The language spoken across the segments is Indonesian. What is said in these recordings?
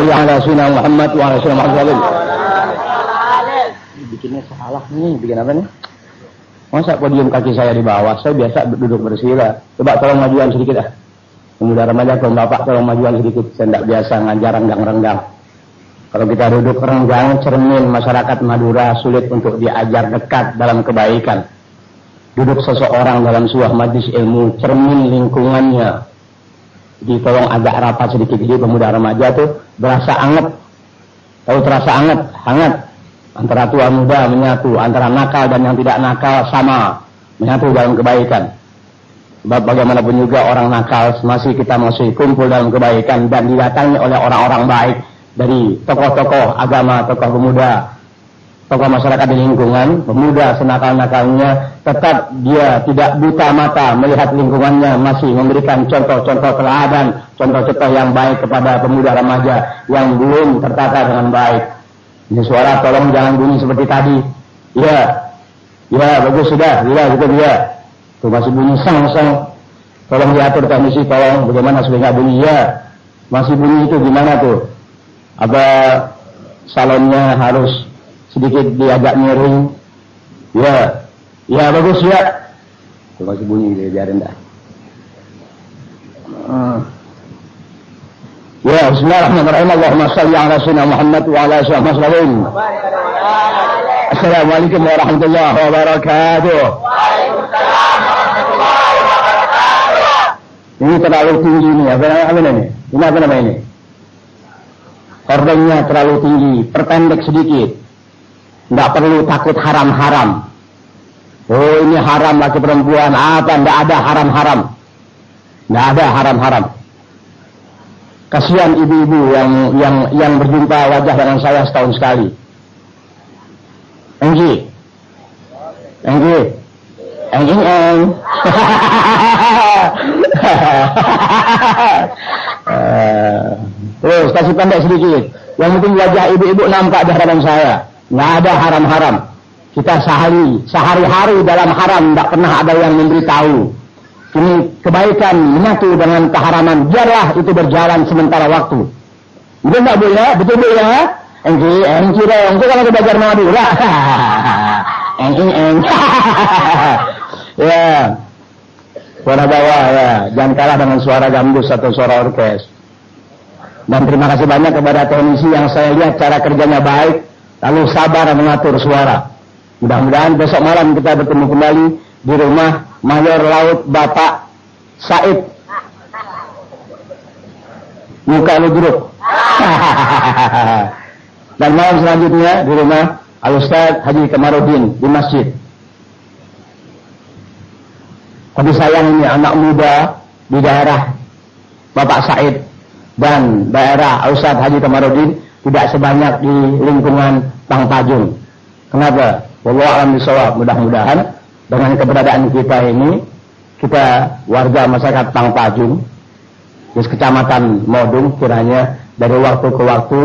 sholli ala sayyidina Muhammad wa ala sayyidina Muhammad. Bikinnya salah nih, bikin apa nih? Masa podium kaki saya di bawah? Saya biasa duduk bersila. Coba tolong majuan sedikit ah. Pemuda remaja, kalau bapak tolong majuan sedikit. Saya tidak biasa ngajar renggang-renggang. Kalau kita duduk renggang, cermin masyarakat Madura sulit untuk diajar dekat dalam kebaikan. Duduk seseorang dalam sebuah majlis ilmu, cermin lingkungannya. Jadi tolong agak rapat sedikit. Jadi pemuda remaja tuh berasa anget. Tahu terasa anget, hangat. Antara tua muda menyatu, antara nakal dan yang tidak nakal sama, menyatu dalam kebaikan. Sebab bagaimanapun juga orang nakal kita masih kumpul dalam kebaikan dan didatangi oleh orang-orang baik dari tokoh-tokoh agama, tokoh pemuda, tokoh masyarakat di lingkungan. Pemuda senakal-nakalnya tetap dia tidak buta mata melihat lingkungannya, masih memberikan contoh-contoh teladan, contoh-contoh yang baik kepada pemuda remaja yang belum tertata dengan baik. Ini suara tolong jangan bunyi seperti tadi. Ya, bagus sudah, gitu dia. Tuh masih bunyi sang. Tolong diatur teknisi, tolong bagaimana supaya nggak bunyi. Ya, masih bunyi itu gimana tuh? Apa salonnya harus sedikit diagak miring? Ya bagus ya. Tuh masih bunyi, biarin dah. Ya, bismillahirrahmanirrahim. Allahumma shalli ala sayyidina Muhammad wa ala sayyidina Muhammad. Assalamualaikum warahmatullahi wabarakatuh. Waalaikumsalam warahmatullahi wabarakatuh. Ini terlalu tinggi nih, apa ini? Ini apa namanya ini? Kordengnya terlalu tinggi, perpendek sedikit. Nggak perlu takut haram-haram. Oh, ini haram laki perempuan. Apa? Nggak ada haram-haram. Nggak ada haram-haram. Kasihan ibu-ibu yang berjumpa wajah dengan saya setahun sekali. Enggi. Terus kasih pendek sedikit. Yang penting wajah ibu-ibu nampak di hadapan saya. Nggak ada haram-haram. Kita sehari-hari dalam haram, tidak pernah ada yang memberitahu. Ini kebaikan menyatu dengan keharaman. Biarlah itu berjalan sementara waktu. Betul nggak Bu ya? Betul Bu ya? Engki dong. Itu kan ada belajar Madura. Ya. Suara bawah ya. Jangan kalah dengan suara gambus atau suara orkes. Dan terima kasih banyak kepada teknisi yang saya lihat cara kerjanya baik. Lalu sabar mengatur suara. Mudah-mudahan besok malam kita bertemu kembali di rumah Mayor Laut Bapak Said. Muka lu jeruk. Dan malam selanjutnya di rumah Al-Ustaz Haji Kamarudin di masjid. Tapi sayang ini anak muda di daerah Bapak Said dan daerah Al-Ustaz Haji Kamarudin tidak sebanyak di lingkungan Pangpajung. Kenapa? Wallahu a'lam bishawab. Mudah-mudahan dengan keberadaan kita ini, kita warga masyarakat Pangpajung, di Kecamatan Modung, kiranya dari waktu ke waktu,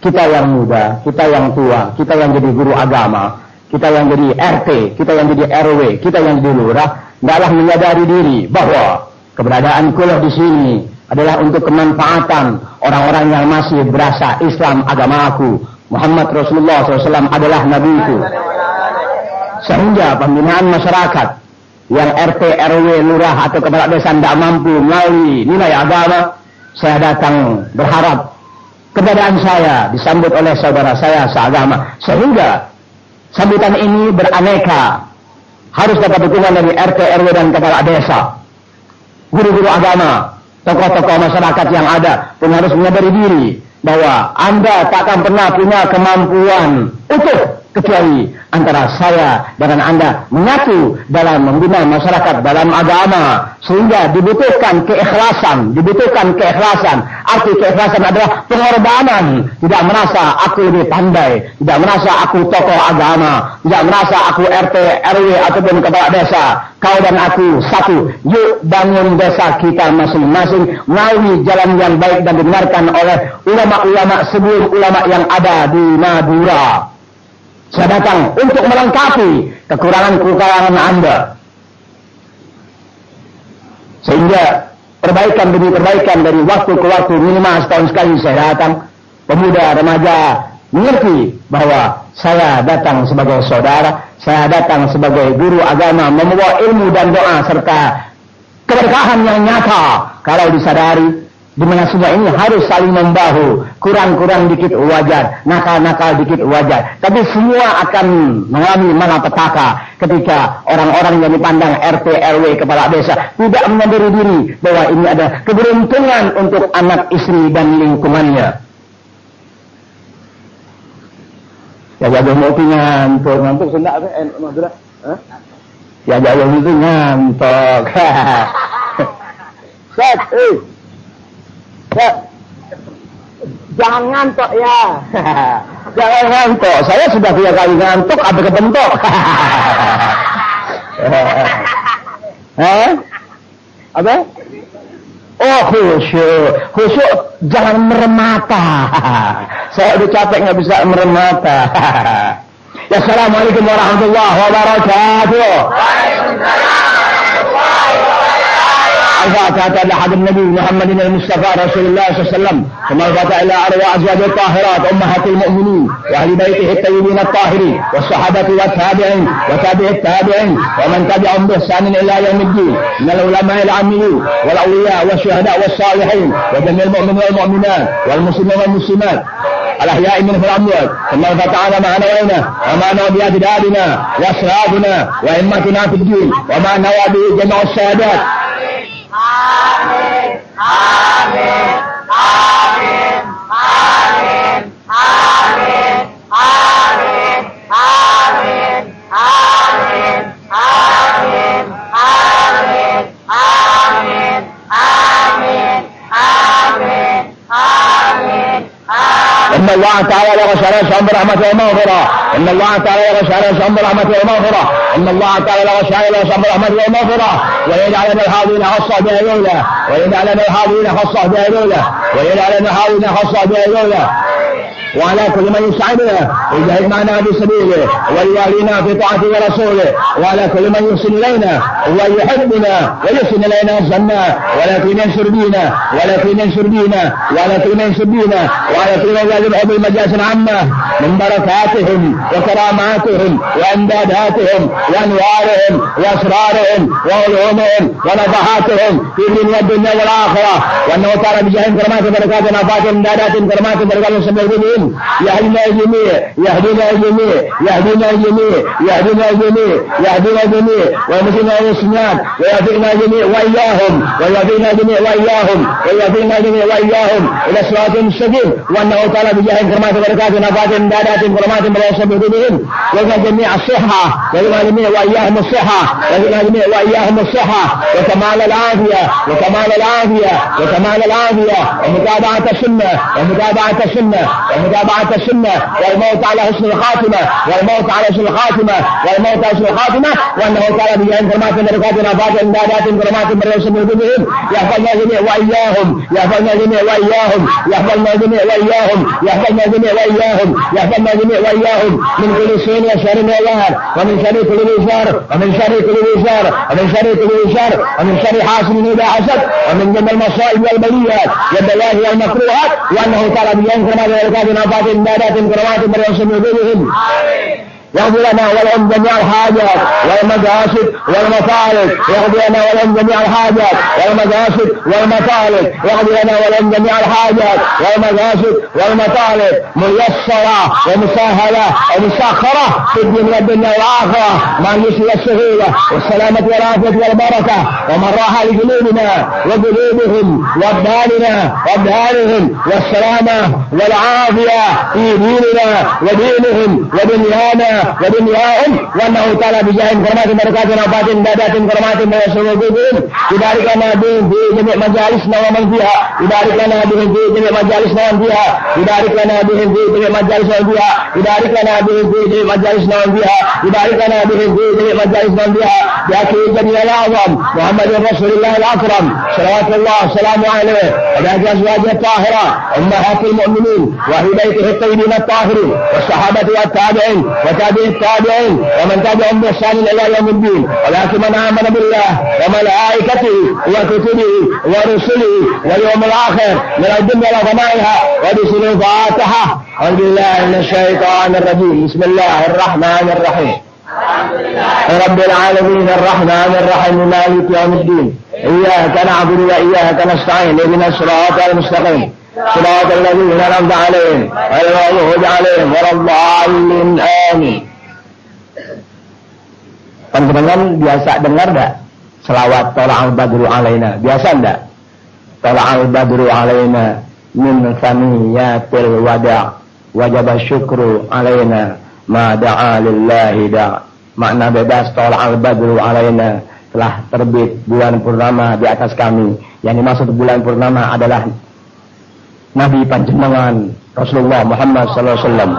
kita yang muda, kita yang tua, kita yang jadi guru agama, kita yang jadi RT, kita yang jadi RW, kita yang jadi lurah, hendaklah menyadari diri bahwa keberadaan kuliah di sini adalah untuk kemanfaatan orang-orang yang masih berasa Islam agamaku, Muhammad Rasulullah SAW adalah nabiku. Sehingga pembinaan masyarakat yang RT, RW, lurah atau kepala desa tidak mampu melalui nilai agama, saya datang berharap keberadaan saya disambut oleh saudara saya seagama. Sehingga sambutan ini beraneka, harus dapat dukungan dari RT, RW dan kepala desa, guru-guru agama, tokoh-tokoh masyarakat yang ada pun harus menyadari diri bahwa Anda takkan pernah punya kemampuan utuh kecuali antara saya dengan Anda menyatu dalam membina masyarakat dalam agama, sehingga dibutuhkan keikhlasan. Arti keikhlasan adalah pengorbanan. Tidak merasa aku lebih pandai, tidak merasa aku tokoh agama, tidak merasa aku RT, RW ataupun kepala desa. Kau dan aku satu. Yuk bangun desa kita masing-masing melalui jalan yang baik dan dibenarkan oleh ulama-ulama sebelum ulama yang ada di Madura. Saya datang untuk melengkapi kekurangan-kekurangan Anda. Sehingga perbaikan demi perbaikan dari waktu ke waktu, minimal setahun sekali saya datang pemuda remaja mengerti bahwa saya datang sebagai saudara, saya datang sebagai guru agama, membawa ilmu dan doa serta keberkahan yang nyata. Kalau disadari di mana semua ini harus saling membahu, kurang-kurang dikit wajar, nakal-nakal dikit wajar, tapi semua akan mengalami malapetaka ketika orang-orang yang dipandang RT RW kepala desa tidak menyadari diri bahwa ini ada keberuntungan untuk anak istri dan lingkungannya. Ya jauh mau ngantuk sendak ya jauh itu ngantuk. Set, jangan ngantuk ya. Jangan ngantuk. Saya sudah 3 kali ngantuk, ada kebentuk. Apa? Oh, khusyuk jangan meremata. Saya udah capek nggak bisa meremata. Ya, assalamualaikum warahmatullahi wabarakatuh. الفاتحة إلى حضرة النبي محمد المصطفى رسول الله صلى الله عليه وسلم، ثم الفاتحة إلى أرواح أزواجه الطاهرات أمهات المؤمنين وأهل بيته الطيبين الطاهرين والصحابة والتابعين وتابع التابعين ومن تبعهم بإحسان إلى يوم الدين من العلماء العاملين والأولياء والشهداء والصالحين وجميع المؤمنين والمؤمنات والمسلمين والمسلمات الأحياء منهم والأموات، ثم الفاتحة على ما نوينا وما نوى بأجدادنا وأسرافنا وأئمتنا في الدين وما نوى به جميع السادات. Amin, amin, amin, amin, amin, amin, amin, amin, amin, amin, amin, amin, amin, amin. إن الله تعالى يغشى على برحمته ومغفرة. إن الله تعالى يغشى على برحمته ومغفرة. إن الله تعالى يغشى على برحمته ومغفرة. ويجعل من الحاضرين خاصة بها لولا. ويجعل من الحاضرين خاصة بها لولا. ويجعل من الحاضرين خاصة بها لولا. وعلى كل من يساعدنا ويجاهد معنا بسبيله ويوالينا في طاعته ورسوله، وعلى كل من يحسن الينا ويحبنا ويحسن الينا الجنة، ولكن ينشر بينا ولكن ينشر بينا ولكن ينشر بينا، وعلى كل من يذبح بالمجالس العامة من بركاتهم وكراماتهم وامداداتهم وانوارهم واسرارهم وعلومهم ونفحاتهم في الدنيا والآخرة، وأنه تعالى بجاههم كرامات بركات ونفحات امدادات كرامات بركات سبحانه يهدينا الجميع يهدينا الجميع يهدينا الجميع يهدينا الجميع يهدينا الجميع ويمسكنا الاسناد ويهدينا الجميع واياهم ويهدينا الجميع واياهم ويهدينا الجميع واياهم الى صراط مستقيم، وانه تعالى بجاه كرامات وبركات ونفحات امدادات كرامات بركات بهم ويجعل جميع الصحه ويجعل الجميع واياهم الصحه ويجعل الجميع واياهم الصحه وكمال العافيه وكمال العافيه وكمال العافيه ومتابعه السنه ومتابعه السنه ومتابعة السنة والموت على حسن الخاتمة والموت على حسن الخاتمة والموت على حسن الخاتمة، وأنه تعالى بجاه كرامات وبركات ونفحات امدادات كرامات بركات بهم يحفظنا الجميع وإياهم يحفظنا الجميع وإياهم يحفظنا الجميع وإياهم يحفظنا الجميع وإياهم يحفظنا الجميع وإياهم من كل سين وشر وظهر ومن شر كل شر ومن شر كل شر ومن شر كل شر ومن شر حاسد إذا حسد ومن جميع المصائب والبليات والبلاهي والمكروهات، وأنه تعالى بجاه كرامات وبركات ونفحات امدادات كرامات بركات بهم يغفر لنا ولهم جميع الحاجات والمقاصد والمطالب، يغفر لنا ولهم جميع الحاجات والمقاصد والمطالب، يغفر لنا ولهم جميع الحاجات والمقاصد والمطالب ميسرة ومسهلة ومسخرة في الدنيا والآخرة مع اليسر والسهولة والسلامة والعافية والبركة، ومن راح لقلوبنا وقلوبهم وابداننا وابدانهم والسلامة والعافية في ديننا ودينهم ودنيانا ودنياهم، وأنه تعالى بجاه كرامات بركات ونفحات امدادات كرامات بركات بهم يبارك لنا بهم في جميع مجالسنا ومن فيها، يبارك لنا بهم في جميع مجالسنا ومن فيها، يبارك لنا بهم في جميع مجالسنا ومن فيها، يبارك لنا بهم في جميع مجالسنا ومن فيها، يبارك لنا بهم في جميع مجالسنا ومن فيها، بحق الجليل الأعظم محمد رسول الله الأكرم صلوات الله وسلامه عليه وعلى أزواجه الطاهرة أمهات المؤمنين وأهل بيته الطيبين الطاهرين والصحابة والتابعين وتابع التابعين ومن تبعهم بإحسان إلى يوم الدين. ولكن من آمن بالله وملائكته وكتبه ورسله واليوم الآخر من الدنيا وغنائها وبسر الفاتحة. أعوذ بالله من الشيطان الرجيم. بسم الله الرحمن الرحيم. رب العالمين الرحمن الرحيم مالك يوم الدين. إياك نعبد وإياك نستعين اهدنا الصراط المستقيم صراط الذين أنعمت عليهم غير المغضوب عليهم ولا الضالين آمين. Teman-teman biasa dengar enggak selawat Tola'al Badru Alaina? Biasa enggak? Tola'al Badru Alaina min saniyatil wada' wajaba syukru alaina ma da'a lillahi da'. Makna bebas Tola'al Badru Alaina, telah terbit bulan purnama di atas kami. Yang dimaksud bulan purnama adalah Nabi panjenengan Rasulullah Muhammad sallallahu alaihi wasallam.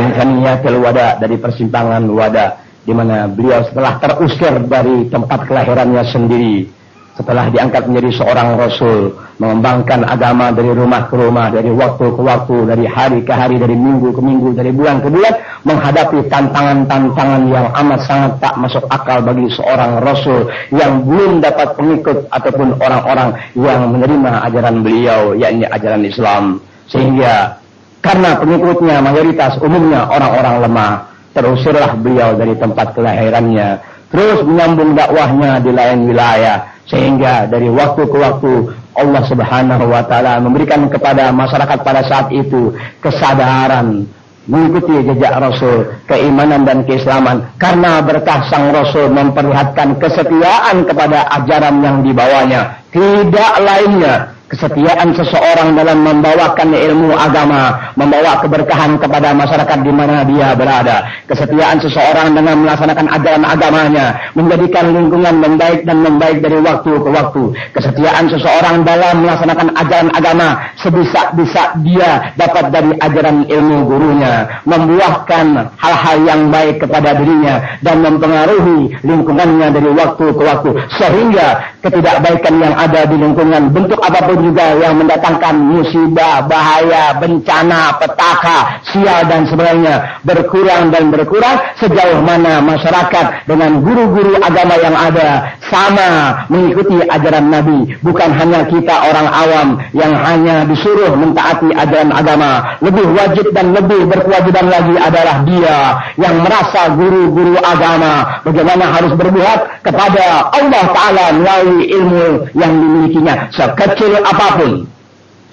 Min saniyatil wada', dari persimpangan wada', di mana beliau setelah terusir dari tempat kelahirannya sendiri, setelah diangkat menjadi seorang rasul, mengembangkan agama dari rumah ke rumah, dari waktu ke waktu, dari hari ke hari, dari minggu ke minggu, dari bulan ke bulan, menghadapi tantangan-tantangan yang amat sangat tak masuk akal bagi seorang rasul yang belum dapat pengikut ataupun orang-orang yang menerima ajaran beliau, yakni ajaran Islam. Sehingga karena pengikutnya mayoritas umumnya orang-orang lemah, terusirlah beliau dari tempat kelahirannya, terus menyambung dakwahnya di lain wilayah, sehingga dari waktu ke waktu Allah Subhanahu wa taala memberikan kepada masyarakat pada saat itu kesadaran mengikuti jejak Rasul, keimanan dan keislaman, karena berkah sang Rasul memperlihatkan kesetiaan kepada ajaran yang dibawanya. Tidak lainnya kesetiaan seseorang dalam membawakan ilmu agama, membawa keberkahan kepada masyarakat di mana dia berada. Kesetiaan seseorang dengan melaksanakan ajaran agamanya, menjadikan lingkungan membaik dan membaik dari waktu ke waktu. Kesetiaan seseorang dalam melaksanakan ajaran agama, sebisa-bisa dia dapat dari ajaran ilmu gurunya, membuahkan hal-hal yang baik kepada dirinya dan mempengaruhi lingkungannya dari waktu ke waktu, sehingga ketidakbaikan yang ada di lingkungan bentuk apapun juga yang mendatangkan musibah, bahaya, bencana, petaka, sial dan sebagainya berkurang dan berkurang sejauh mana masyarakat dengan guru-guru agama yang ada sama mengikuti ajaran Nabi. Bukan hanya kita orang awam yang hanya disuruh mentaati ajaran agama, lebih wajib dan lebih berkewajiban lagi adalah dia yang merasa guru-guru agama bagaimana harus berbuat kepada Allah Ta'ala melalui ilmu yang dimilikinya sekecil apapun,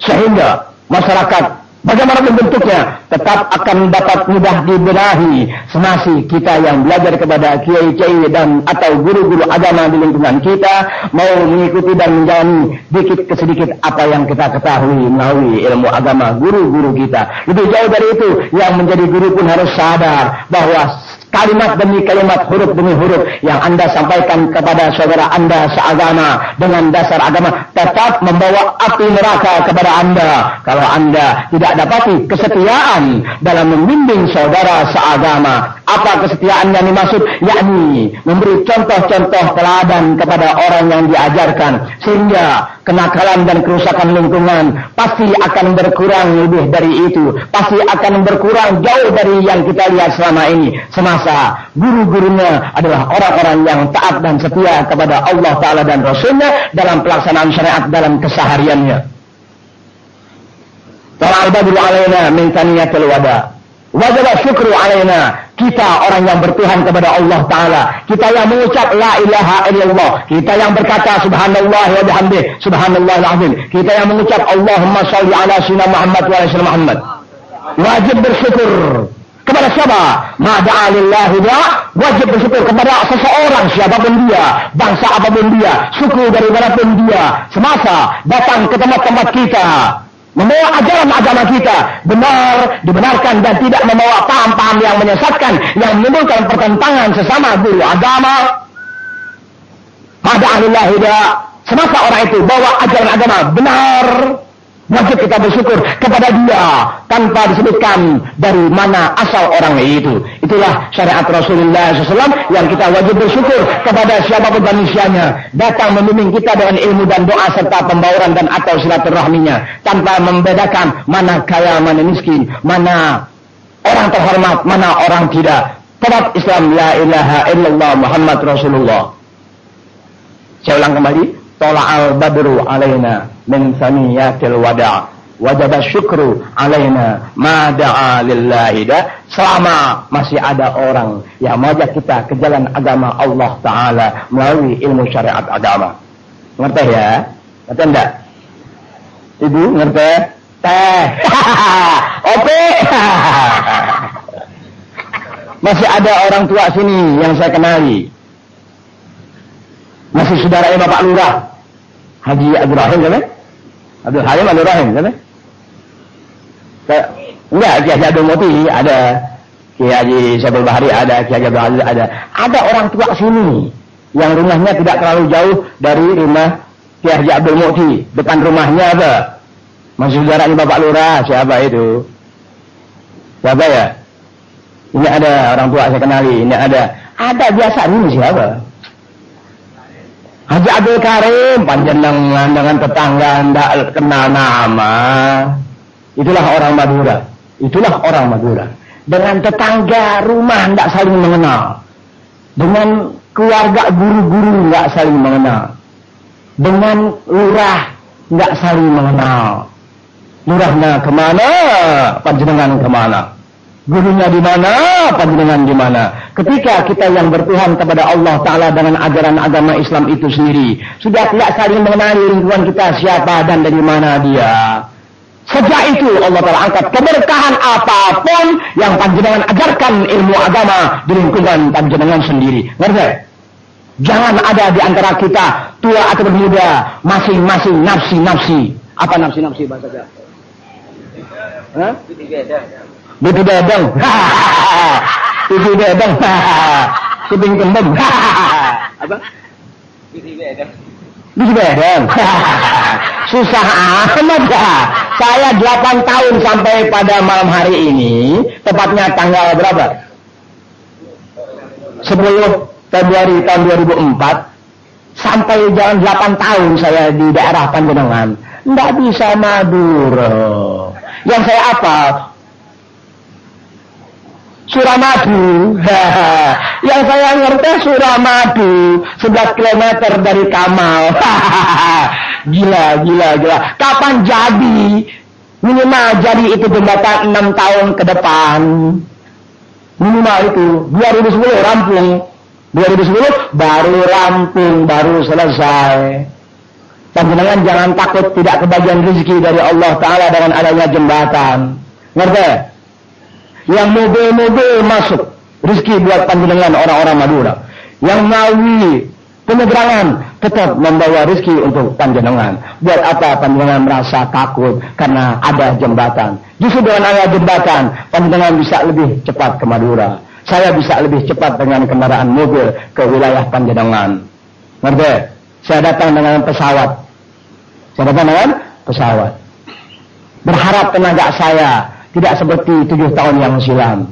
sehingga masyarakat bagaimanapun bentuknya tetap akan dapat mudah dibenahi semasi kita yang belajar kepada kiai-kiai dan atau guru-guru agama di lingkungan kita mau mengikuti dan menjalani sedikit ke sedikit apa yang kita ketahui melalui ilmu agama guru-guru kita. Lebih jauh dari itu, yang menjadi guru pun harus sadar bahwa kalimat demi kalimat, huruf demi huruf yang Anda sampaikan kepada saudara Anda seagama dengan dasar agama tetap membawa api neraka kepada Anda kalau Anda tidak dapati kesetiaan dalam membimbing saudara seagama. Apa kesetiaan yang dimaksud? Yakni memberi contoh-contoh teladan kepada orang yang diajarkan, sehingga kenakalan dan kerusakan lingkungan pasti akan berkurang lebih dari itu, pasti akan berkurang jauh dari yang kita lihat selama ini, semasa guru-gurunya adalah orang-orang yang taat dan setia kepada Allah Ta'ala dan Rasulnya dalam pelaksanaan syariat dalam kesehariannya. Tola'al badru alaina min saniyatil wada' wajaba syukru alaina. Kita orang yang bertuhan kepada Allah Ta'ala, kita yang mengucap la ilaha illallah, kita yang berkata subhanallah wa bihamdih subhanallahil azim, kita yang mengucap Allahumma sholli ala sayyidina Muhammad wa ala sayyidina Muhammad. Wajib bersyukur kepada siapa? Mada'a lillahi da, wajib bersyukur kepada seseorang siapapun dia, bangsa apapun dia, suku dari manapun dia, semasa datang ke tempat-tempat kita membawa ajaran agama kita benar, dibenarkan dan tidak membawa paham-paham yang menyesatkan, yang menimbulkan pertentangan sesama guru agama. Mada'a lillahi da, semasa orang itu bawa ajaran agama benar, wajib kita bersyukur kepada dia tanpa disebutkan dari mana asal orang itu. Itulah syariat Rasulullah SAW yang kita wajib bersyukur kepada siapapun manusianya datang membimbing kita dengan ilmu dan doa serta pembauran dan atau silaturahminya tanpa membedakan mana kaya mana miskin, mana orang terhormat, mana orang tidak. Tetap Islam, la ilaha illallah Muhammad Rasulullah. Saya ulang kembali, tola'al badru alaina min saniyatil wada' wajaba syukru alaina ma da'a lillahi. Selama masih ada orang yang mengajak kita ke jalan agama Allah Ta'ala melalui ilmu syariat agama. Ngerti ya? Ngerti enggak? Ibu ngerti? Teh. Oke. Masih ada orang tua sini yang saya kenali. Masih saudaranya Bapak Lurah Haji Abdul Rahim, kan? Abdul Halim Abdul Rahim, kan? Enggak, Kiai Haji Abdul Muti ada, Kiai Haji Syabul Bahari ada, Kiai Haji Abdul Aziz ada. Ada orang tua sini yang rumahnya tidak terlalu jauh dari rumah Kiai Haji Abdul Muti. Depan rumahnya apa? Masih saudaranya Bapak Lurah, siapa itu? Siapa ya? Ini ada orang tua saya kenali, ini ada biasa ini siapa? Haji Abdul Karim, panjenengan dengan tetangga ndak kenal nama. Itulah orang Madura. Itulah orang Madura. Dengan tetangga rumah ndak saling mengenal. Dengan keluarga guru-guru ndak saling mengenal. Dengan lurah ndak saling mengenal. Lurahnya kemana? Panjenengan kemana? Gurunya di mana, panjenengan di mana. Ketika kita yang bertuhan kepada Allah Ta'ala dengan ajaran agama Islam itu sendiri, sudah tidak saling mengenali lingkungan kita siapa dan dari mana dia. Sejak itu Allah Ta'ala angkat keberkahan apapun yang panjenengan ajarkan ilmu agama di lingkungan panjenengan sendiri. Ngerti? Jangan ada di antara kita tua atau muda, masing-masing nafsi-nafsi. Apa nafsi-nafsi bahasa Jawa? Hah? Bibi dedeng, bibi dedeng, kuping kembang, apa? Bibi dedeng, susah amat ya. Saya 8 tahun sampai pada malam hari ini, tepatnya tanggal berapa? 10 Februari tahun 2004, sampai jalan 8 tahun saya di daerah Panjenengan, nggak bisa Madura. Yang saya apa? Suramadu. Yang saya ngerti Suramadu 11 km dari Kamal. Gila. Kapan jadi? Minimal jadi itu jembatan 6 tahun ke depan. Minimal itu 2010 rampung. 2010 baru rampung, baru selesai. Panjenengan jangan takut tidak kebagian rezeki dari Allah Ta'ala dengan adanya jembatan. Ngerti? Yang mobil-mobil masuk rezeki buat panjenengan orang-orang Madura. Yang Ngawi penyeberangan tetap membawa rezeki untuk panjenengan. Buat apa panjenengan merasa takut karena ada jembatan? Justru dengan ada jembatan panjenengan bisa lebih cepat ke Madura. Saya bisa lebih cepat dengan kendaraan mobil ke wilayah panjenengan. Ngerti? Saya datang dengan pesawat. Berharap tenaga saya tidak seperti 7 tahun yang silam.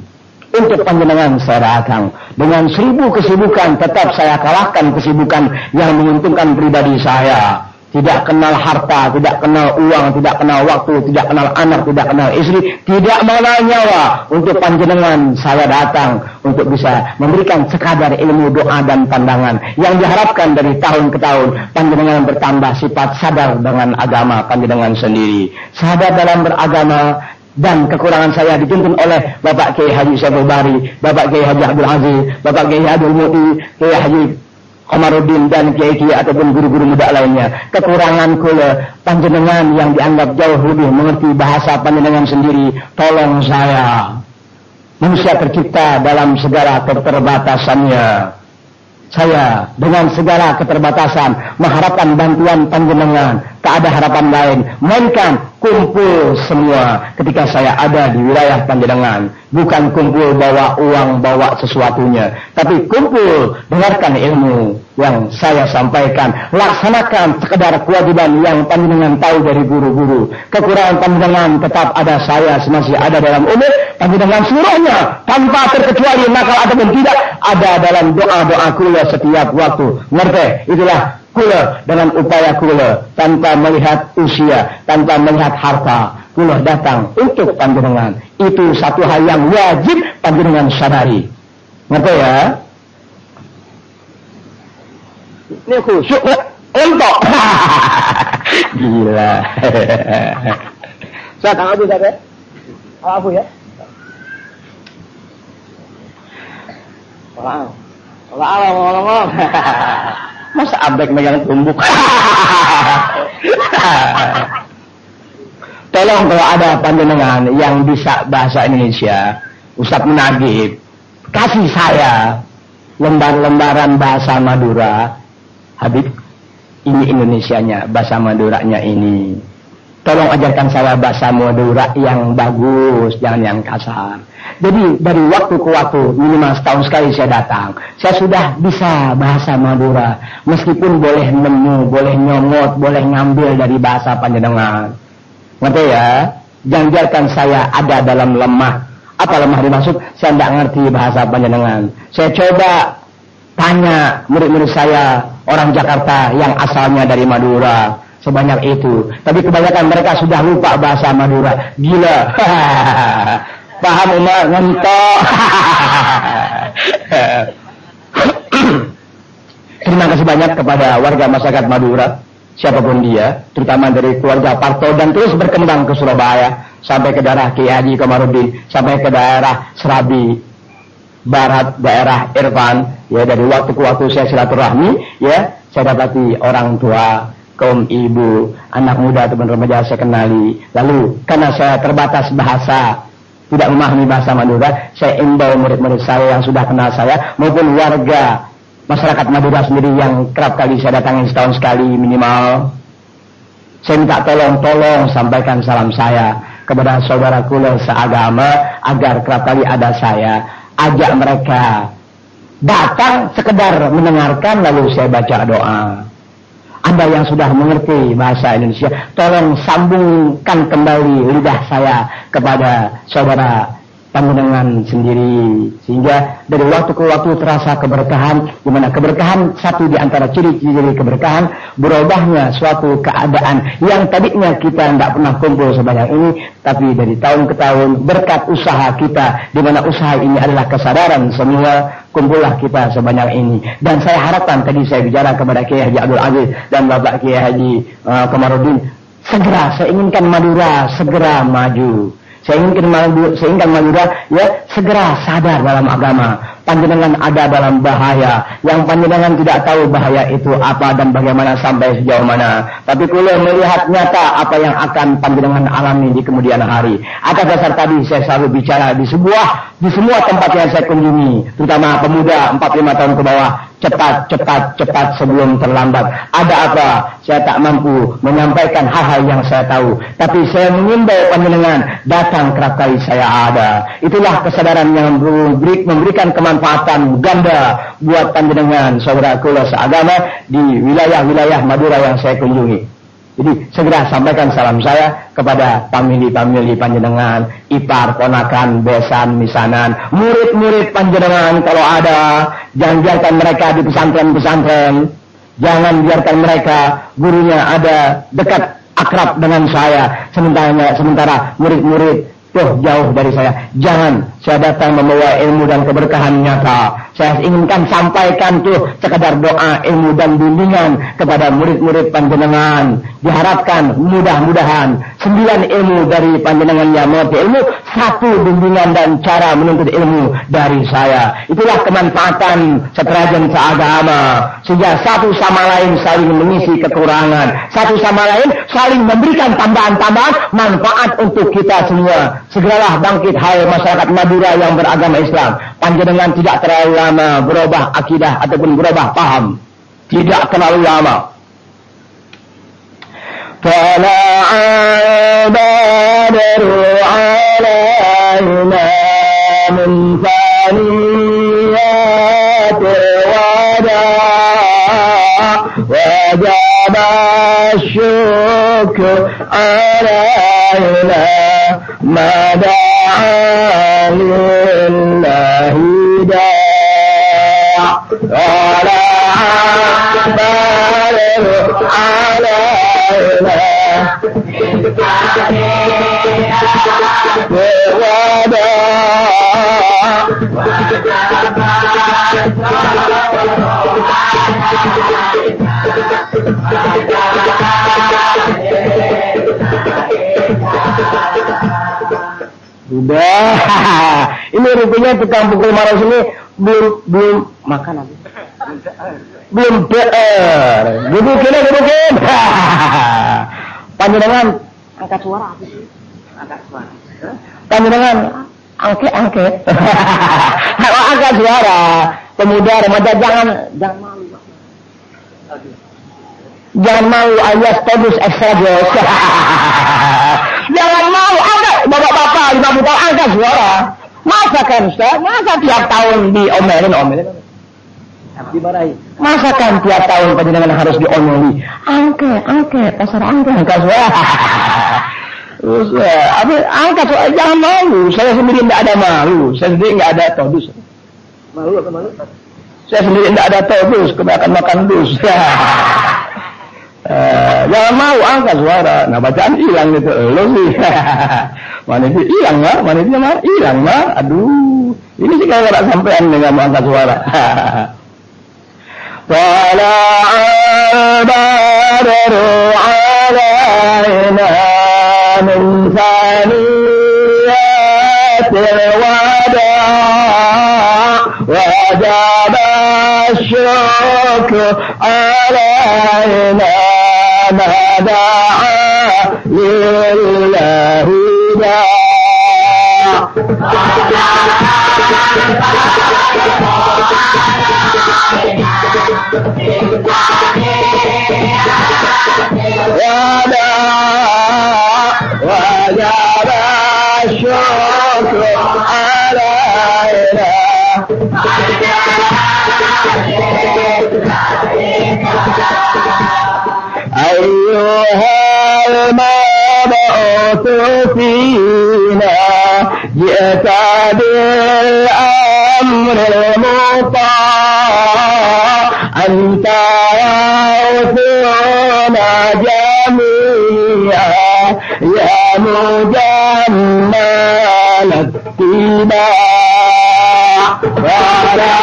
Untuk panjenengan saya datang dengan 1000 kesibukan, tetap saya kalahkan kesibukan yang menguntungkan pribadi saya. Tidak kenal harta, tidak kenal uang, tidak kenal waktu, tidak kenal anak, tidak kenal istri, tidak mengenal nyawa. Untuk panjenengan saya datang untuk bisa memberikan sekadar ilmu, doa dan pandangan yang diharapkan dari tahun ke tahun panjenengan bertambah sifat sadar dengan agama panjenengan sendiri. Sadar dalam beragama. Dan kekurangan saya dituntun oleh Bapak Kiai Haji Syabul Bahari, Bapak Kiai Haji Abdul Aziz, Bapak Kiai Abdul Muti, Kiai Haji Komarudin dan Kiai-Kiai ataupun guru-guru muda lainnya. Kekurangan kula panjenengan yang dianggap jauh lebih mengerti bahasa panjenengan sendiri, tolong saya. Manusia tercipta dalam segala keterbatasannya. Saya dengan segala keterbatasan mengharapkan bantuan panjenengan, tak ada harapan lain melainkan kumpul semua ketika saya ada di wilayah panjenengan. Bukan kumpul bawa uang, bawa sesuatunya, tapi kumpul dengarkan ilmu yang saya sampaikan, laksanakan sekedar kewajiban yang panjenengan tahu dari guru-guru. Kekurangan panjenengan tetap ada, saya masih ada dalam umur panjenengan seluruhnya tanpa terkecuali nakal ataupun tidak ada dalam doa-doa kula setiap waktu. Ngerti? Itulah kula dengan upaya kula tanpa melihat usia, tanpa melihat harta, kula datang untuk panjenengan. Itu satu hal yang wajib panjenengan sadari. Ngerti ya? Ini khusyuk untuk. Gila. Saya Kang Abu ya? Kang Abu ya? Ngomong. Masa abek megang tumbuk. Tolong kalau ada panjenengan yang bisa bahasa Indonesia, Ustadz menagih, kasih saya lembar-lembaran bahasa Madura. Habib, ini Indonesianya, bahasa Maduranya ini. Tolong ajarkan saya bahasa Madura yang bagus, jangan yang kasar. Jadi dari waktu ke waktu, minimal setahun sekali saya datang. Saya sudah bisa bahasa Madura. Meskipun boleh nemu, boleh nyomot, boleh ngambil dari bahasa panjenengan. Ngerti ya? Jangan biarkan saya ada dalam lemah. Apa lemah dimaksud? Saya tidak ngerti bahasa panjenengan. Saya coba tanya murid-murid saya, orang Jakarta yang asalnya dari Madura. Sebanyak itu. Tapi kebanyakan mereka sudah lupa bahasa Madura. Gila. Paham Umar? Ngentok. Terima kasih banyak kepada warga masyarakat Madura. Siapapun dia. Terutama dari keluarga Parto. Dan terus berkembang ke Surabaya. Sampai ke daerah Kiai Haji Komarudin. Sampai ke daerah Serabi Barat, daerah Irfan. Ya, dari waktu ke waktu saya silaturahmi. Ya, saya dapati orang tua, kaum ibu, anak muda, teman remaja saya kenali. Lalu karena saya terbatas bahasa, tidak memahami bahasa Madura, saya imbau murid-murid saya yang sudah kenal saya maupun warga masyarakat Madura sendiri yang kerap kali saya datangi setahun sekali minimal. Saya minta tolong sampaikan salam saya kepada saudara kula seagama agar kerap kali ada saya, ajak mereka datang sekedar mendengarkan lalu saya baca doa. Anda yang sudah mengerti bahasa Indonesia, tolong sambungkan kembali lidah saya kepada saudara panjenengan sendiri. Sehingga dari waktu ke waktu terasa keberkahan, di mana keberkahan satu di antara ciri-ciri keberkahan, berubahnya suatu keadaan yang tadinya kita tidak pernah kumpul sebanyak ini, tapi dari tahun ke tahun berkat usaha kita, di mana usaha ini adalah kesadaran semua, kumpullah kita sebanyak ini. Dan saya harapkan, tadi saya bicara kepada Kiai Haji Abdul Aziz dan Bapak Kiai Haji Komarudin, segera saya inginkan Madura segera maju. Saya inginkan Madura ya segera sadar dalam agama. Panjenengan ada dalam bahaya. Yang panjenengan tidak tahu bahaya itu apa dan bagaimana sampai sejauh mana. Tapi kula melihat nyata apa yang akan panjenengan alami di kemudian hari. Atas dasar tadi saya selalu bicara di semua tempat yang saya kunjungi, terutama pemuda 45 tahun ke bawah. Cepat sebelum terlambat. Ada apa? Saya tak mampu menyampaikan hal-hal yang saya tahu. Tapi saya mengimbau panjenengan datang kerap kali saya ada. Itulah kesadaran yang memberikan kemanfaatan ganda buat panjenengan saudara kula seagama di wilayah-wilayah Madura yang saya kunjungi. Jadi segera sampaikan salam saya kepada famili-famili panjenengan, ipar, ponakan, besan, misanan, murid-murid panjenengan kalau ada. Jangan biarkan mereka di pesantren-pesantren. Jangan biarkan mereka gurunya ada dekat akrab dengan saya. Sementara murid-murid jauh dari saya. Jangan saya datang membawa ilmu dan keberkahan nyata. Saya inginkan sampaikan sekedar doa, ilmu dan bimbingan kepada murid-murid panjenengan. Diharapkan mudah-mudahan 9 ilmu dari panjenengan yang mengerti ilmu, 1 bimbingan dan cara menuntut ilmu dari saya. Itulah kemanfaatan setrajan seagama. Sehingga satu sama lain saling mengisi kekurangan, satu sama lain saling memberikan tambahan-tambahan manfaat untuk kita semua. Segeralah bangkit hai masyarakat Madura yang beragama Islam. Panjenengan tidak terlalu lama berubah akidah ataupun berubah paham. Tidak terlalu lama. Tala'al badru alaina min faniyatil wada' wajaba syukr alaina mada'a lillahi da' طلع بدر علينا بالوداع Sudah. Ini rupanya tukang pukul marah sini belum makan apa? Belum PR. Gebukin. Panjenengan angkat suara apa sih? Angkat suara. Panjenengan angket. Angkat suara. Pemuda remaja jangan malu. Jangan malu alias todus extra jos. Jangan malu, angkat bapak-bapak 50 tahun angkat suara. Masa kan Ustaz? Masa tiap tahun diomelin? Dimarahi. Masa kan tiap tahun panjenengan harus diomeli? Angkat, pasar angkat suara. Terus angkat suara, jangan malu. Saya sendiri tidak ada malu. Saya sendiri tidak ada todus. Malu apa malu? Saya sendiri tidak ada todus, kebanyakan makan dus. Jangan mau angkat suara. Nah bacaan hilang gitu. Lo sih. Mana itu hilang mah? Mana itu mah hilang mah? Aduh. Ini sih kalau tidak sampean dengan mau angkat suara. Tala'al badru alaina min thaniyatil wada' wajaba syukru alaina ما دعا لله داع وجب الشكر علينا أيها المبعوث فينا جئت بالأمر المطاع أنت غوثنا جميعا يا مجمل اتباع ولا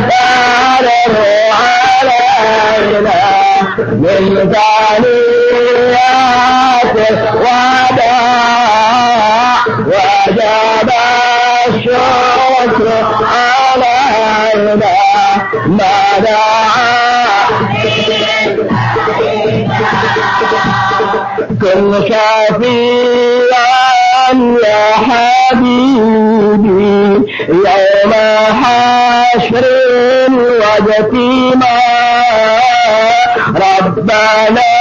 تدر علينا من ثانيات الوداع وجب الشكر علينا ما دعا كن شفيعا يا حبيبي يوم حشر واجتماع ربنا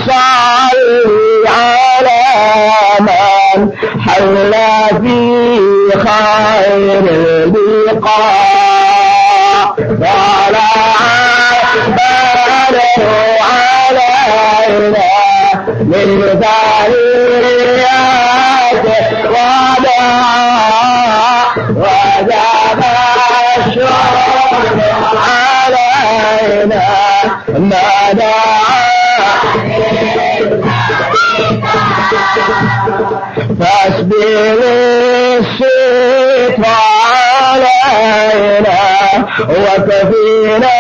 صل على من حل في خير اللقاء طلع البدر علينا من ثنيات الوداع وجب الشكر علينا ما دعا فاصبر الصدق علينا وكفينا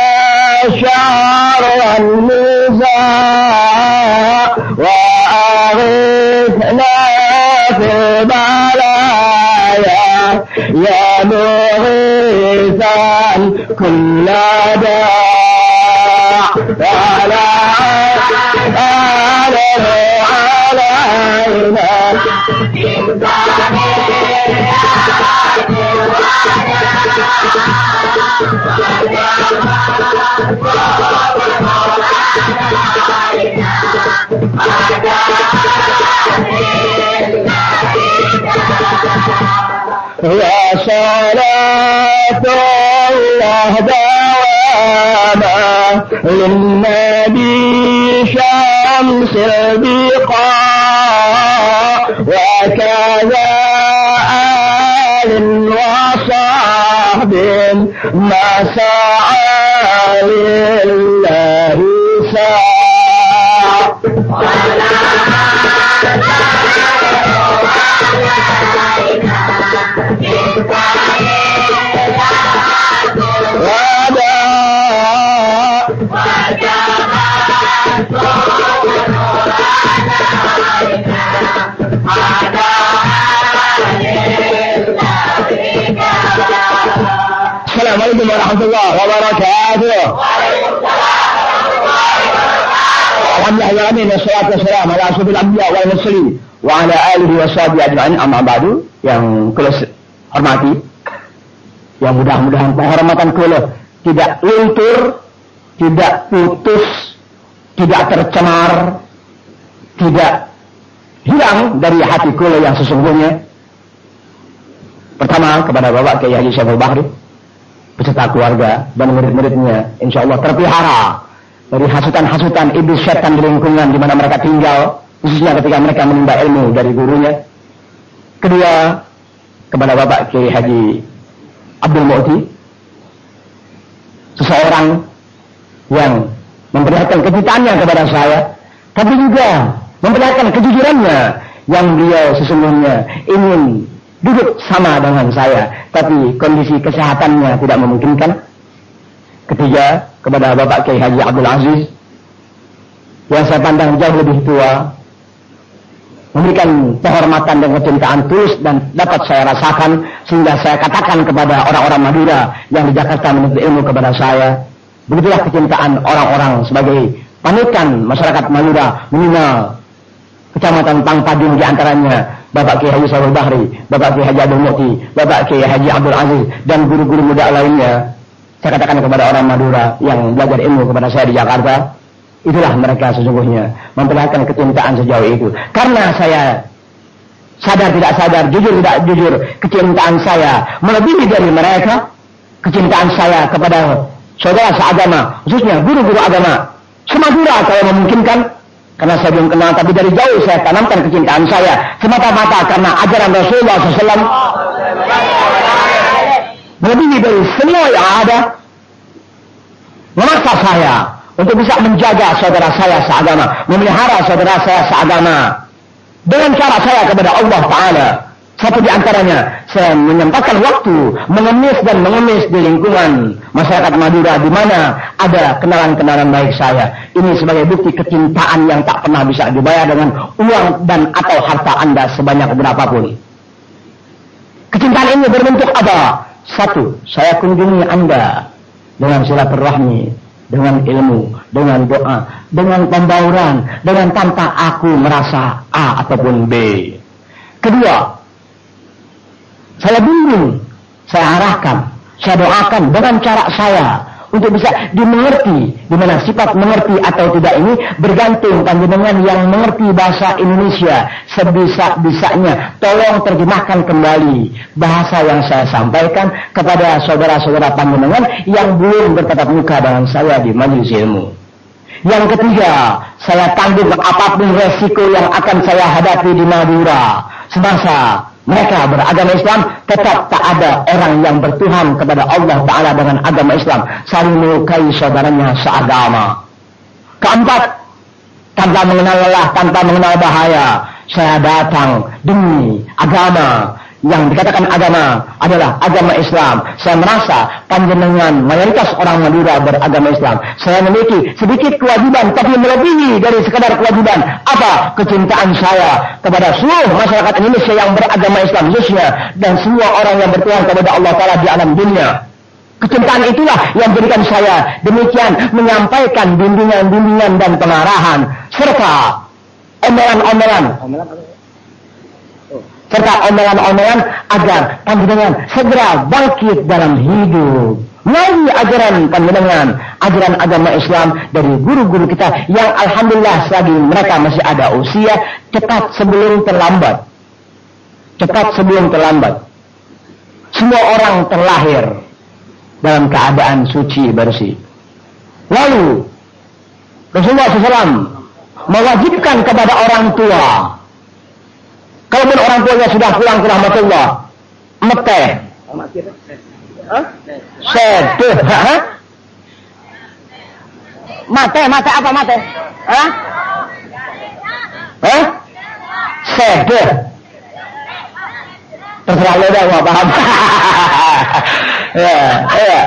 شر النزاع وأغثنا في البلايا يا مغيثا كل داع ولا أعلم علينا يا صلاة الله دواما للنبي شمس البقاع وكذا آل وصحب masa'a lillahi sa' Assalamualaikum warahmatullahi wabarakatuh. Alhamdulillah, wassalatu wassalamu ala asyrofil anbiya wal mursalin wa ala alihi wa sahbihi ajma'in, amma ba'du. Yang kula hormati, yang mudah-mudahan penghormatan kula tidak luntur, tidak putus, tidak tercemar, tidak hilang dari hati kula yang sesungguhnya. Pertama, kepada Bapak Kiai Haji Syariful Bahri beserta keluarga dan murid-muridnya, insya Allah terpelihara dari hasutan-hasutan iblis syaitan di lingkungan di mana mereka tinggal, khususnya ketika mereka menimba ilmu dari gurunya. Kedua, kepada Bapak Kiai Haji Abdul Mu'ti, seseorang yang memperlihatkan kecintaannya kepada saya, tapi juga memperlihatkan kejujurannya yang beliau sesungguhnya ingin duduk sama dengan saya, tapi kondisi kesehatannya tidak memungkinkan. Ketiga, kepada Bapak Kiai Haji Abdul Aziz, yang saya pandang jauh lebih tua, memberikan penghormatan dan kecintaan tulus dan dapat saya rasakan, sehingga saya katakan kepada orang-orang Madura yang di Jakarta menuntut ilmu kepada saya, begitulah kecintaan orang-orang sebagai panutan masyarakat Madura minimal Kecamatan Pangpadung, di antaranya Bapak Kiai Haji Syariful Bahri, Bapak Kiai Haji Abdul Mu'ti, Bapak Kiai Haji Abdul Aziz, dan guru-guru muda lainnya. Saya katakan kepada orang Madura yang belajar ilmu kepada saya di Jakarta, itulah mereka sesungguhnya memperlihatkan kecintaan sejauh itu. Karena saya sadar tidak sadar, jujur tidak jujur, kecintaan saya melebihi dari mereka. Kecintaan saya kepada saudara seagama, khususnya guru-guru agama semadura kalau memungkinkan. Karena saya belum kenal, tapi dari jauh saya tanamkan kecintaan saya semata-mata karena ajaran Rasulullah SAW melebihi dari semua yang ada, memaksa saya untuk bisa menjaga saudara saya seagama, memelihara saudara saya seagama dengan cara saya kepada Allah Ta'ala. Satu di antaranya, saya menyempatkan waktu mengemis dan mengemis di lingkungan masyarakat Madura di mana ada kenalan-kenalan baik saya. Ini sebagai bukti kecintaan yang tak pernah bisa dibayar dengan uang dan atau harta Anda sebanyak berapapun. Kecintaan ini berbentuk apa? Satu, saya kunjungi Anda dengan silaturahmi, dengan ilmu, dengan doa, dengan pembauran, dengan tanpa aku merasa A ataupun B. Kedua, saya bimbing, saya arahkan, saya doakan dengan cara saya untuk bisa dimengerti, di mana sifat mengerti atau tidak ini bergantung panjenengan yang mengerti bahasa Indonesia sebisa-bisanya. Tolong terjemahkan kembali bahasa yang saya sampaikan kepada saudara-saudara panjenengan yang belum bertatap muka dengan saya di majelis ilmu. Yang ketiga, saya tanggung apapun resiko yang akan saya hadapi di Madura semasa mereka beragama Islam, tetap tak ada orang yang bertuhan kepada Allah Ta'ala dengan agama Islam, saling melukai saudaranya seagama. Keempat, tanpa mengenal lelah, tanpa mengenal bahaya, saya datang demi agama. Yang dikatakan agama adalah agama Islam. Saya merasa panjenengan mayoritas orang Madura beragama Islam. Saya memiliki sedikit kewajiban, tapi melebihi dari sekadar kewajiban. Apa? Kecintaan saya kepada seluruh masyarakat Indonesia yang beragama Islam khususnya, dan semua orang yang bertuhan kepada Allah Ta'ala di alam dunia. Kecintaan itulah yang menjadikan saya demikian menyampaikan bimbingan-bimbingan dan pengarahan serta omelan-omelan agar panjenengan segera bangkit dalam hidup melalui ajaran panjenengan, ajaran agama Islam dari guru-guru kita yang alhamdulillah selagi mereka masih ada usia, cepat sebelum terlambat. Semua orang terlahir dalam keadaan suci bersih. Lalu Rasulullah SAW mewajibkan kepada orang tua, kalaupun orang tuanya sudah pulang ke rahmatullah, meteh, Sede. Mate apa mate? Hah? Sede. Terserah lo dah, gak paham. Ya.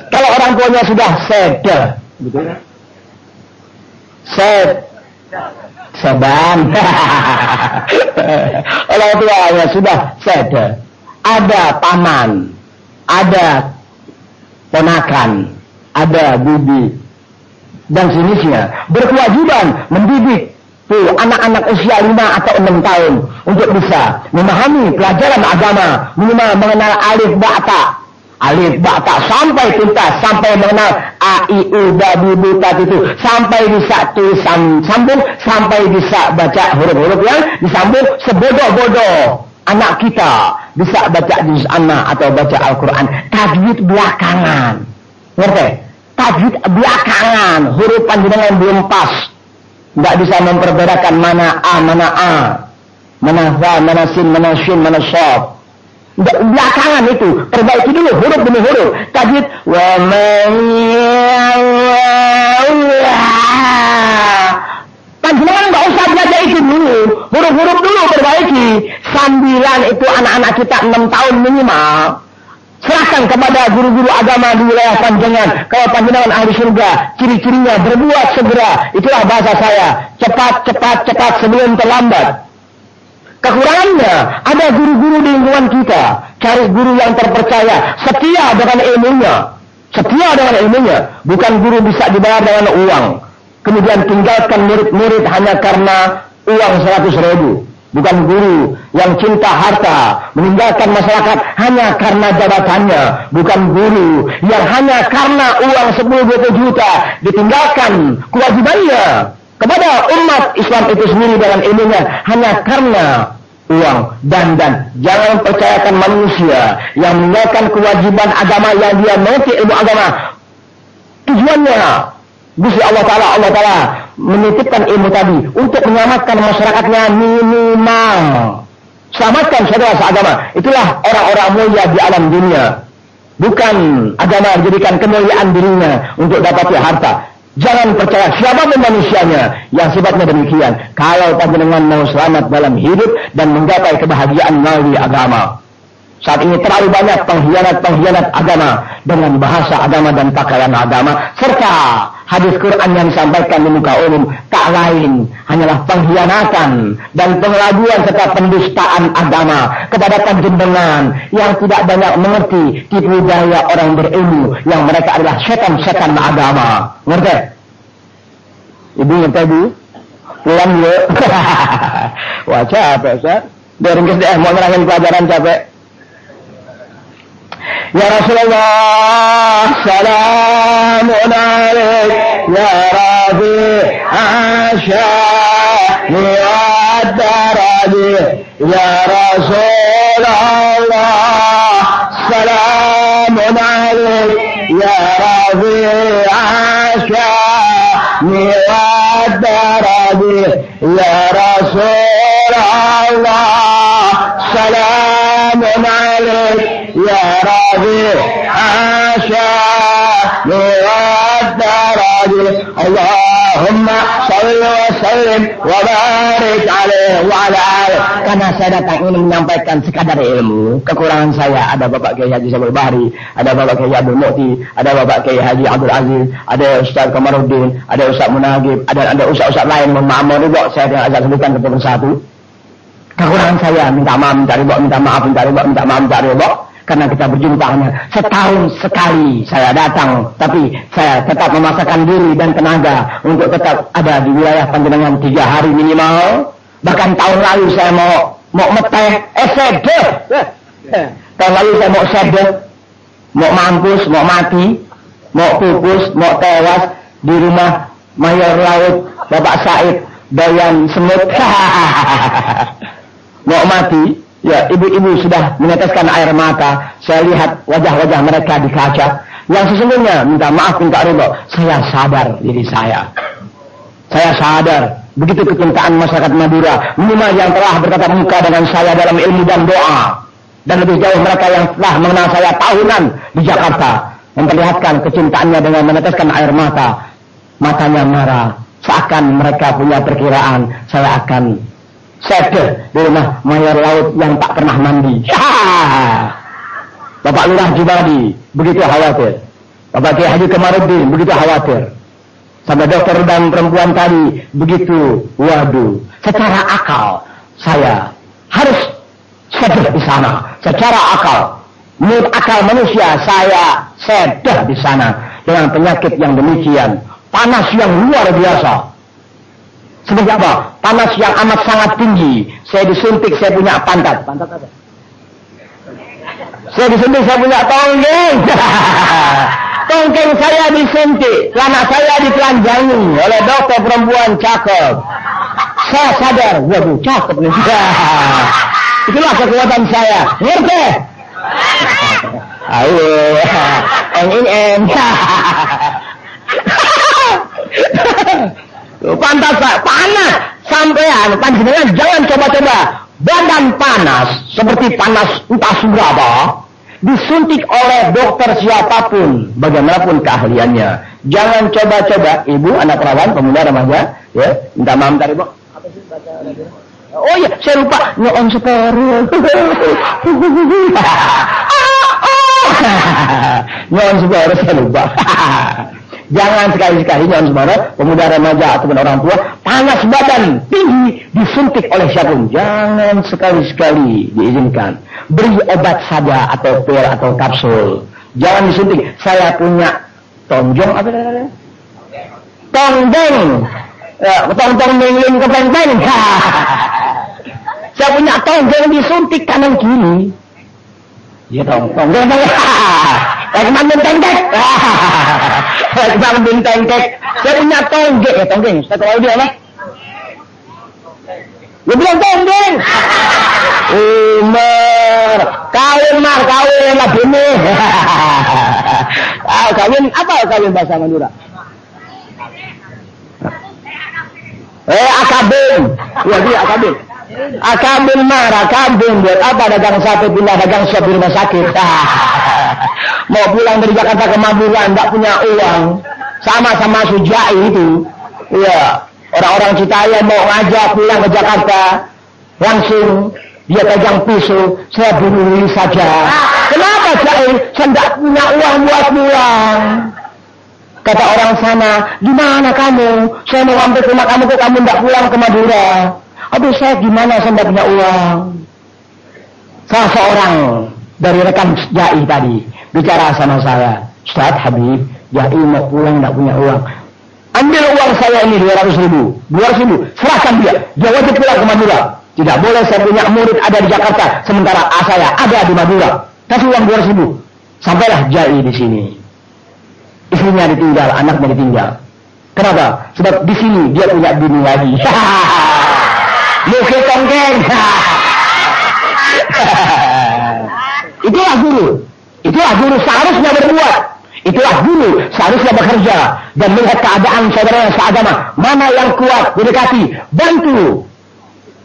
Kalau orang tuanya sudah sede, betul kan? Sedang. Orang tuanya sudah sede. Ada paman, ada ponakan, ada bibi, dan sejenisnya berkewajiban mendidik anak-anak usia 5 atau 6 tahun untuk bisa memahami pelajaran agama, minimal mengenal alif ba'ta sampai tuntas, sampai mengenal a i u ba bu bu ta itu, sampai bisa tulisan sambung, sampai bisa baca huruf-huruf yang disambung. Sebodoh-bodoh anak kita bisa baca juz amma atau baca Al-Quran, tajwid belakangan, ngerti? Tajwid belakangan, huruf panjenengan belum pas. Tidak bisa memperbedakan mana A, mana fa, mana sin, mana shin, mana shad. Belakangan itu, perbaiki dulu huruf demi huruf. Tajwid wa man panjenengan nggak usah belajar itu dulu, huruf-huruf dulu perbaiki. 9 itu anak-anak kita 6 tahun minimal. Serahkan kepada guru-guru agama di wilayah panjenengan. Kalau panjenengan ahli surga, ciri-cirinya berbuat segera. Itulah bahasa saya. Cepat sebelum terlambat. Kekurangannya, ada guru-guru di lingkungan kita. Cari guru yang terpercaya, setia dengan ilmunya. Bukan guru bisa dibayar dengan uang. Kemudian tinggalkan murid-murid hanya karena uang 100.000. Bukan guru yang cinta harta, meninggalkan masyarakat hanya karena jabatannya. Bukan guru yang hanya karena uang 10-20 juta ditinggalkan kewajibannya kepada umat Islam itu sendiri dengan ilmunya hanya karena uang. Dan jangan percayakan manusia yang meninggalkan kewajiban agama yang dia mengerti ilmu agama. Tujuannya Gusti Allah Ta'ala menitipkan ilmu tadi untuk menyelamatkan masyarakatnya minimal. Selamatkan saudara seagama. Itulah orang-orang mulia di alam dunia. Bukan agama menjadikan kemuliaan dirinya untuk dapati harta. Jangan percaya siapapun manusianya yang sifatnya demikian. Kalau panjenengan mau selamat dalam hidup dan menggapai kebahagiaan melalui agama. Saat ini terlalu banyak pengkhianat agama dengan bahasa agama dan pakaian agama serta hadis Quran yang disampaikan di muka umum tak lain hanyalah pengkhianatan dan pengelabuan serta pendustaan agama kepada panjenengan yang tidak banyak mengerti tipu daya orang berilmu yang mereka adalah setan-setan agama. Ngerti? Ibu ngerti Bu? Pulang yuk. Wah capek Ustaz. Dari mau nerangin pelajaran capek. Ya Rasulullah, salamun alaik, ya Rabi asyani wa daraji, ya Rasulullah, salamun alaik, ya Rabi asyani wa daraji, ya Rasulullah, salamun alaik, ya Allahumma salli wa sallim wa barik alaihi wa ala alihi. Karena saya datang ini menyampaikan sekadar ilmu. Kekurangan saya ada Bapak Kiai Haji Sabul Bahri, ada Bapak Kiai Abdul Mukti, ada Bapak Kiai Haji Abdul Aziz, ada Ustaz Kamaruddin, ada Ustaz Munagib, ada ustaz-ustaz lain. Mohon maaf saya tidak akan sebutkan satu persatu. Kekurangan saya minta maaf, minta ridho, minta maaf, minta ridho, minta maaf, minta ridho. Karena kita berjumpa hanya setahun sekali saya datang, tapi saya tetap memaksakan diri dan tenaga untuk tetap ada di wilayah panjenengan 3 hari minimal. Bahkan tahun lalu saya mau meteh, sede. Tahun lalu saya mau sede, mau mampus, mau mati, mau pupus, mau tewas di rumah Mayor Laut Bapak Said Dayan Semut. Mau mati. Ya, ibu-ibu sudah meneteskan air mata. Saya lihat wajah-wajah mereka di kaca. Yang sesungguhnya minta maaf, minta ridho. Saya sadar diri saya. Saya sadar begitu kecintaan masyarakat Madura, minimal yang telah bertatap muka dengan saya dalam ilmu dan doa. Dan lebih jauh mereka yang telah mengenal saya tahunan di Jakarta, memperlihatkan kecintaannya dengan meneteskan air mata. Matanya marah, seakan mereka punya perkiraan saya akan sedih di rumah mayor laut yang tak pernah mandi. Bapak Lurah Jubadi begitu khawatir, Bapak Kiai Haji Kamarudin begitu khawatir, sampai dokter dan perempuan tadi begitu. Waduh, secara akal saya harus sedih di sana. Secara akal, menurut akal manusia saya sedih di sana dengan penyakit yang demikian, panas yang luar biasa. Seperti apa? Panas yang amat sangat tinggi. Saya disuntik, saya punya pantat. Pantat apa? Saya disuntik, saya punya tonggeng. Tongkeng saya disuntik, celana saya ditelanjangi oleh dokter perempuan cakep. Saya sadar, waduh cakep nih. Itulah kekuatan saya. Ngerti? Ayo, NNN. Pantas panas sampean, panjenengan jangan coba-coba badan panas seperti panas entah berapa disuntik oleh dokter siapapun, bagaimanapun keahliannya. Jangan coba-coba, ibu, anak perawan, pemuda, remaja, ya, minta maaf tadi, Bu. Apa sih baca radio? Oh iya, saya lupa, nyoon sepero. Nyoon sepero, saya lupa. Jangan sekali-sekali nyoon sepero, pemuda, remaja, ataupun orang tua, panas badan, tinggi, disuntik oleh siapapun. Jangan sekali-sekali diizinkan. Beri obat saja atau pil atau kapsul. Jangan disuntik. Saya punya tonjong apa namanya? Tonggeng. Tong-tong mengling kepeng-peng. Saya punya tonggeng disuntik kanan kiri. Ya tonggeng. Kemana binteng-tek? Kemana binteng-tek? Saya punya tonggeng. Ya tonggeng. Saya tahu dia apa? Dia bilang tonggeng. Umar, kawin lah bini. Kawin apa kawin bahasa Madura? Akabin. Ya dia akabin. Akabin marah, akabin buat apa dagang sate pindah dagang sop di rumah sakit. Mau pulang dari Jakarta ke Madura enggak punya uang. Sama-sama Sujai itu. Iya, orang-orang Citaya mau ngajak pulang ke Jakarta. Langsung dia pegang pisau, saya bunuh saja. Kenapa Jai? Saya tidak punya uang buat pulang. Kata orang sana, gimana kamu? Saya mau hampir ke rumah kamu, kok kamu tidak pulang ke Madura? Aduh saya gimana, saya tidak punya uang. Salah seorang dari rekan Jai tadi bicara sama saya, Ustaz Habib, Jai mau pulang tidak punya uang. Ambil uang saya ini 200.000, serahkan dia wajib pulang ke Madura. Tidak boleh saya punya murid ada di Jakarta, sementara saya ada di Madura. Kasih uang 200.000. Sampailah Jai di sini. Istrinya ditinggal, anaknya ditinggal. Kenapa? Sebab di sini dia punya bini lagi. Muke tonggeng. Itulah guru. Itulah guru seharusnya berbuat. Itulah guru seharusnya bekerja dan melihat keadaan saudaranya seagama. Mana yang kuat didekati, bantu.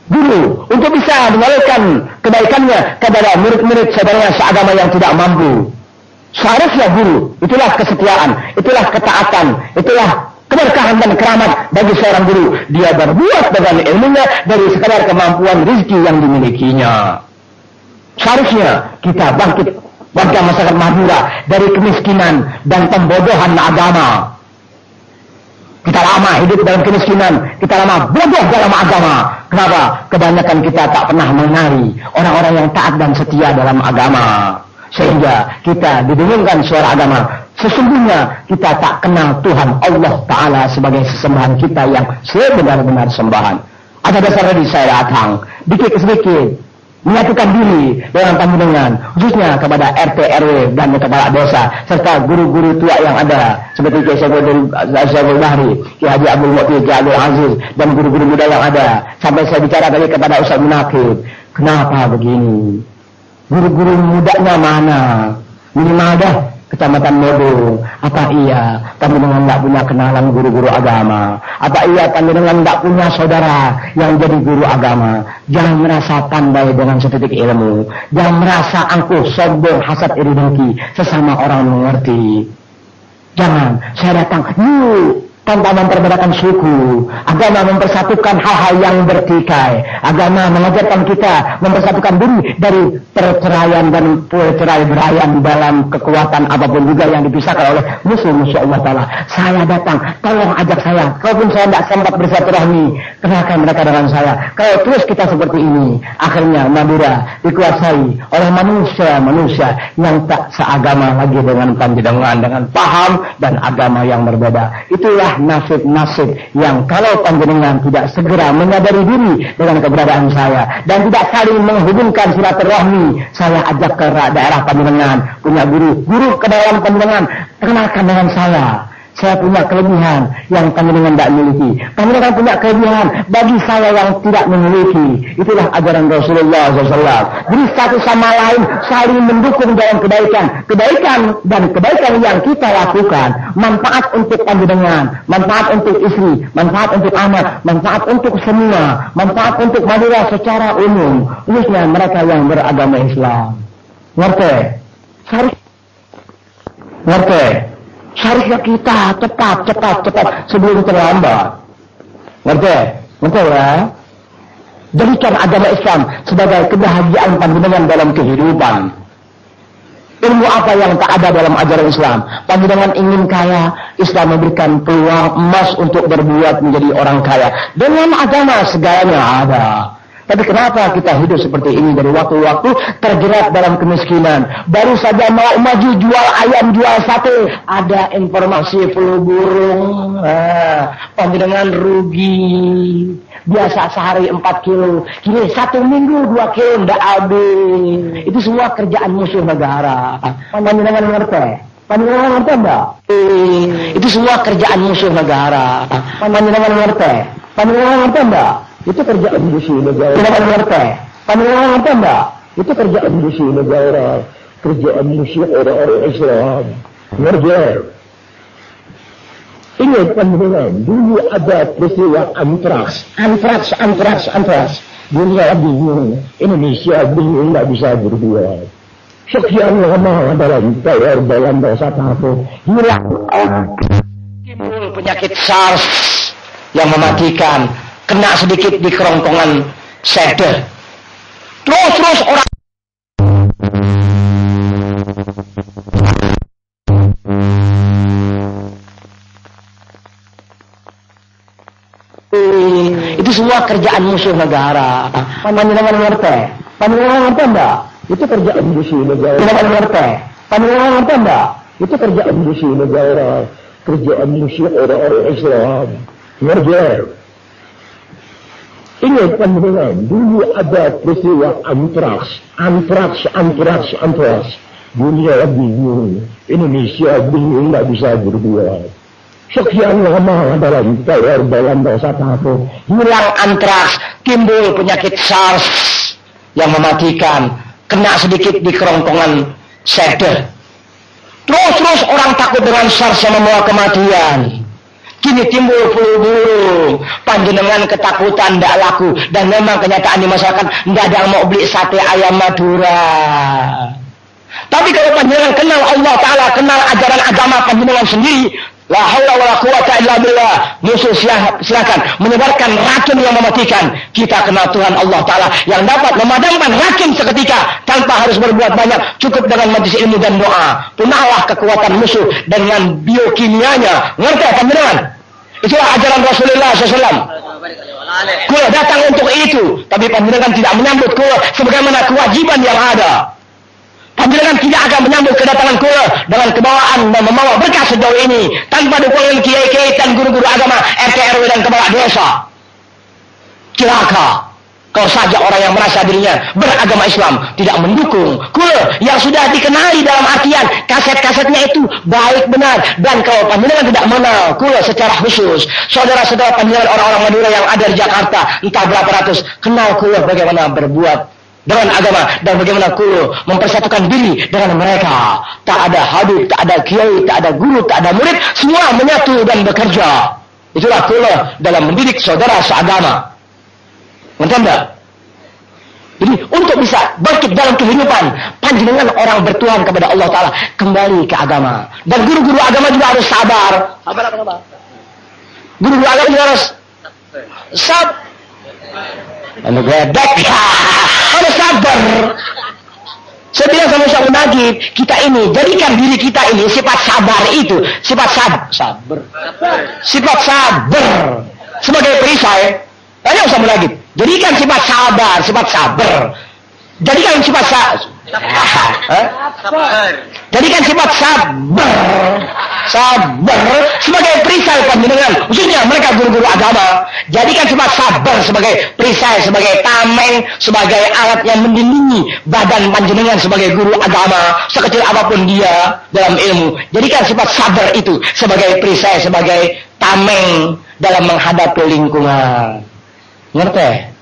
Guru untuk bisa menyalurkan kebaikannya kepada murid-murid saudaranya seagama yang tidak mampu. Seharusnya guru, itulah kesetiaan, itulah ketaatan, itulah keberkahan dan keramat bagi seorang guru. Dia berbuat dengan ilmunya dari sekadar kemampuan rezeki yang dimilikinya. Seharusnya kita bangkit warga masyarakat Madura dari kemiskinan dan pembodohan agama. Kita lama hidup dalam kemiskinan, kita lama bodoh dalam agama. Kenapa? Kebanyakan kita tak pernah mengenali orang-orang yang taat dan setia dalam agama. Sehingga kita didengungkan suara agama. Sesungguhnya kita tak kenal Tuhan Allah Ta'ala sebagai sesembahan kita yang sebenar-benar sembahan. Ada dasar dari saya datang, dikit-sedikit menyatukan diri dengan panjenengan, khususnya kepada RT RW dan kepala desa serta guru-guru tua yang ada seperti Kiai Syaiful Bahri, Kiai Haji Abdul Mu'ti, Kiai Abdul Aziz dan guru-guru muda yang ada. Sampai saya bicara tadi kepada Ustaz Munakib, kenapa begini? Guru-guru mudanya mana? Minimal dah Kecamatan Modong. Apa iya panjenengan nggak punya kenalan guru-guru agama? Apa iya panjenengan nggak punya saudara yang jadi guru agama? Jangan merasa pandai dengan setitik ilmu. Jangan merasa angkuh, sombong, hasad, iri, dengki sesama orang mengerti. Jangan, saya datang, yuk, tanpa memperbedakan suku. Agama mempersatukan hal-hal yang bertikai. Agama mengajarkan kita mempersatukan diri dari perceraian dan perceraian dalam kekuatan apapun juga yang dipisahkan oleh musuh-musuh Allah Ta'ala. Saya datang, tolong ajak saya. Kalaupun saya tidak sempat bersilaturahmi, kenalkan mereka dengan saya. Kalau terus kita seperti ini, akhirnya Madura dikuasai oleh manusia-manusia yang tak seagama lagi dengan panjenengan, dengan paham dan agama yang berbeda. Itulah nasib-nasib yang kalau panjenengan tidak segera menyadari diri dengan keberadaan saya dan tidak saling menghubungkan silaturahmi, saya ajak ke daerah panjenengan, punya guru ke dalam panjenengan, kenalkan dengan saya. Saya punya kelebihan yang panjenengan tidak miliki. Panjenengan punya kelebihan bagi saya yang tidak memiliki. Itulah ajaran Rasulullah SAW. Jadi satu sama lain saling mendukung dalam kebaikan. Kebaikan dan kebaikan yang kita lakukan. Manfaat untuk panjenengan, manfaat untuk istri, manfaat untuk anak, manfaat untuk semua, manfaat untuk Madura secara umum. Khususnya mereka yang beragama Islam. Ngerti? Ngerti? Seharusnya kita cepat sebelum terlambat. Ngerti? Ngerti ya? Jadikan agama Islam sebagai kebahagiaan panjenengan dalam kehidupan. Ilmu apa yang tak ada dalam ajaran Islam? Panjenengan ingin kaya, Islam memberikan peluang emas untuk berbuat menjadi orang kaya. Dengan agama segalanya ada. Tapi kenapa kita hidup seperti ini dari waktu-waktu terjerat dalam kemiskinan? Baru saja mau maju jual ayam, jual sate, ada informasi flu burung. Panjenengan rugi. Biasa sehari 4 kilo, kini 1 minggu 2 kilo ndak habis. Itu semua kerjaan musuh negara. Panjenengan ngerti? Panjenengan ngerti enggak? Itu semua kerjaan musuh negara. Panjenengan ngerti? Panjenengan ngerti enggak? Itu kerjaan musuh negara. Panjenengan ngerti? Panjenengan ngerti enggak? Itu kerjaan musuh negara. Kerjaan musuh orang-orang Islam. Ngerti? Ingat panjenengan, dulu ada peristiwa antraks. Dunia bingung, Indonesia bingung, nggak bisa berbuat. Sekian lama dalam dosa takut, hilang. Timbul penyakit SARS yang mematikan, kena sedikit di kerongkongan seder. Terus orang itu semua kerjaan musuh negara. Panjenengan ngerti? Panjenengan ngerti enggak? Itu kerjaan musuh negara. Panjenengan ngerti? Panjenengan ngerti enggak? Itu kerjaan musuh negara. Kerjaan musuh orang-orang Islam. Ngerti? Ingat panjenengan, dulu ada peristiwa antraks. Dunia bingung, Indonesia bingung, nggak bisa berbuat. Sekian lama dalam dosa takut, hilang antraks, timbul penyakit SARS yang mematikan, kena sedikit di kerongkongan seder. Terus orang takut dengan SARS yang membawa kematian. Kini timbul flu burung, panjenengan ketakutan tidak laku, dan memang kenyataan di masyarakat tidak ada yang mau beli sate ayam Madura. Tapi kalau panjenengan kenal Allah Ta'ala, kenal ajaran agama panjenengan sendiri, la haula wala quwata illa billah, musuh silakan menyebarkan racun yang mematikan. Kita kenal Tuhan Allah Ta'ala yang dapat memadamkan racun seketika tanpa harus berbuat banyak, cukup dengan majelis ilmu dan doa. Punahlah kekuatan musuh dengan biokimianya. Ngerti panjenengan? Itulah ajaran Rasulullah SAW. Kula datang untuk itu, tapi panjenengan tidak menyambut kula sebagaimana kewajiban yang ada. Panjenengan tidak akan menyambut kedatangan kula dengan kebawaan dan membawa berkah sejauh ini tanpa dukungan kiai-kiai dan guru-guru agama, RT RW dan kepala desa. Celaka kalau saja orang yang merasa dirinya beragama Islam tidak mendukung kula yang sudah dikenali dalam artian kaset-kasetnya itu baik benar. Dan kalau panjenengan tidak mengenal kula secara khusus, saudara-saudara panjenengan orang-orang Madura yang ada di Jakarta entah berapa ratus, kenal kula bagaimana berbuat dengan agama, dan bagaimana kulo mempersatukan diri dengan mereka. Tak ada habib, tak ada kiai, tak ada guru, tak ada murid, semua menyatu dan bekerja. Itulah kulo dalam mendidik saudara seagama. Ngerti enggak? Jadi untuk bisa bangkit dalam kehidupan, panjenengan orang bertuhan kepada Allah Ta'ala, kembali ke agama. Dan guru-guru agama juga harus sabar. Sabar apa? Guru-guru agama juga harus sabar. Gedek ya, harus sabar. Saya bilang sama Syekh Najib, kita ini jadikan diri kita ini sifat sabar itu, sifat sabar. Sifat sabar sebagai perisai. Tanya Syekh Najib, jadikan sifat sabar, sifat sabar. Jadikan sifat jadikan sifat sabar sebagai perisai panjenengan, khususnya mereka guru-guru agama. Jadikan sifat sabar sebagai perisai, sebagai tameng, sebagai alat yang melindungi badan panjenengan sebagai guru agama, sekecil apapun dia dalam ilmu. Jadikan sifat sabar itu sebagai perisai, sebagai tameng dalam menghadapi lingkungan. Ngerti?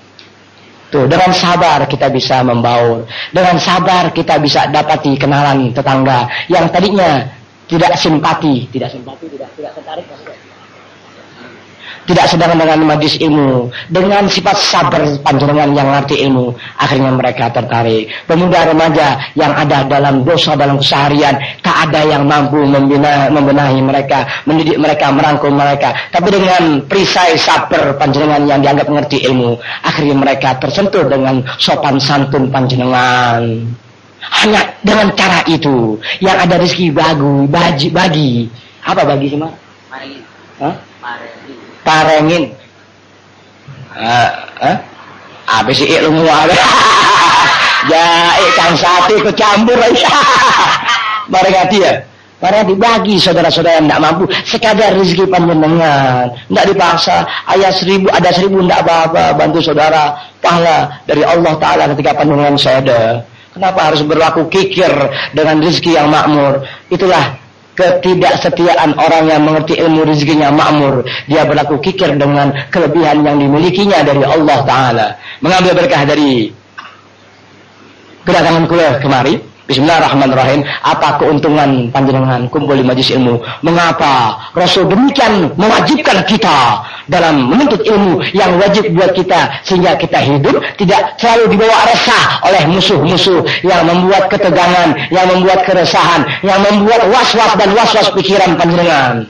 Tuh, dengan sabar kita bisa membaur. Dengan sabar kita bisa dapati kenalan tetangga yang tadinya tidak simpati, tidak tertarik, tidak sedang dengan majlis ilmu. Dengan sifat sabar panjenengan yang ngerti ilmu, akhirnya mereka tertarik. Pemuda remaja yang ada dalam dosa dalam keseharian, tak ada yang mampu membenahi mereka, mendidik mereka, merangkul mereka. Tapi dengan perisai sabar panjenengan yang dianggap ngerti ilmu, akhirnya mereka tersentuh dengan sopan santun panjenengan. Hanya dengan cara itu yang ada rezeki bagi. Apa bagi sih, Mak? Parengin. Apa sih ilmu ada? Ya, ikan sate kecampur aja. Mereka dia. Para dibagi saudara-saudara yang tidak mampu. Sekadar rezeki panjenengan. Tidak dipaksa. Ayah 1000, ada 1000 tidak apa-apa. Bantu saudara. Pahala dari Allah Ta'ala ketika panjenengan sadar. Kenapa harus berlaku kikir dengan rezeki yang makmur? Itulah ketidaksetiaan orang yang mengerti ilmu rezekinya makmur. Dia berlaku kikir dengan kelebihan yang dimilikinya dari Allah Ta'ala. Mengambil berkah dari kedatangan kuliah kemari. Bismillahirrahmanirrahim. Apa keuntungan panjenengan kumpul di majlis ilmu? Mengapa Rasul demikian mewajibkan kita dalam menuntut ilmu yang wajib buat kita, sehingga kita hidup tidak selalu dibawa resah oleh musuh-musuh yang membuat ketegangan, yang membuat keresahan, yang membuat was-was dan was-was pikiran panjenengan.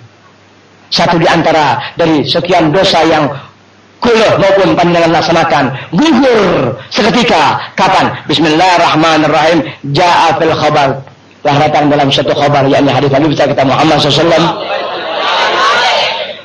Satu di antara dari sekian dosa yang kuliah maupun pandangan laksanakan gugur seketika. Kapan? Bismillahirrahmanirrahim. Ja'a fil khabar, telah datang dalam satu khabar, yakni hadis Nabi besar kita Muhammad SAW,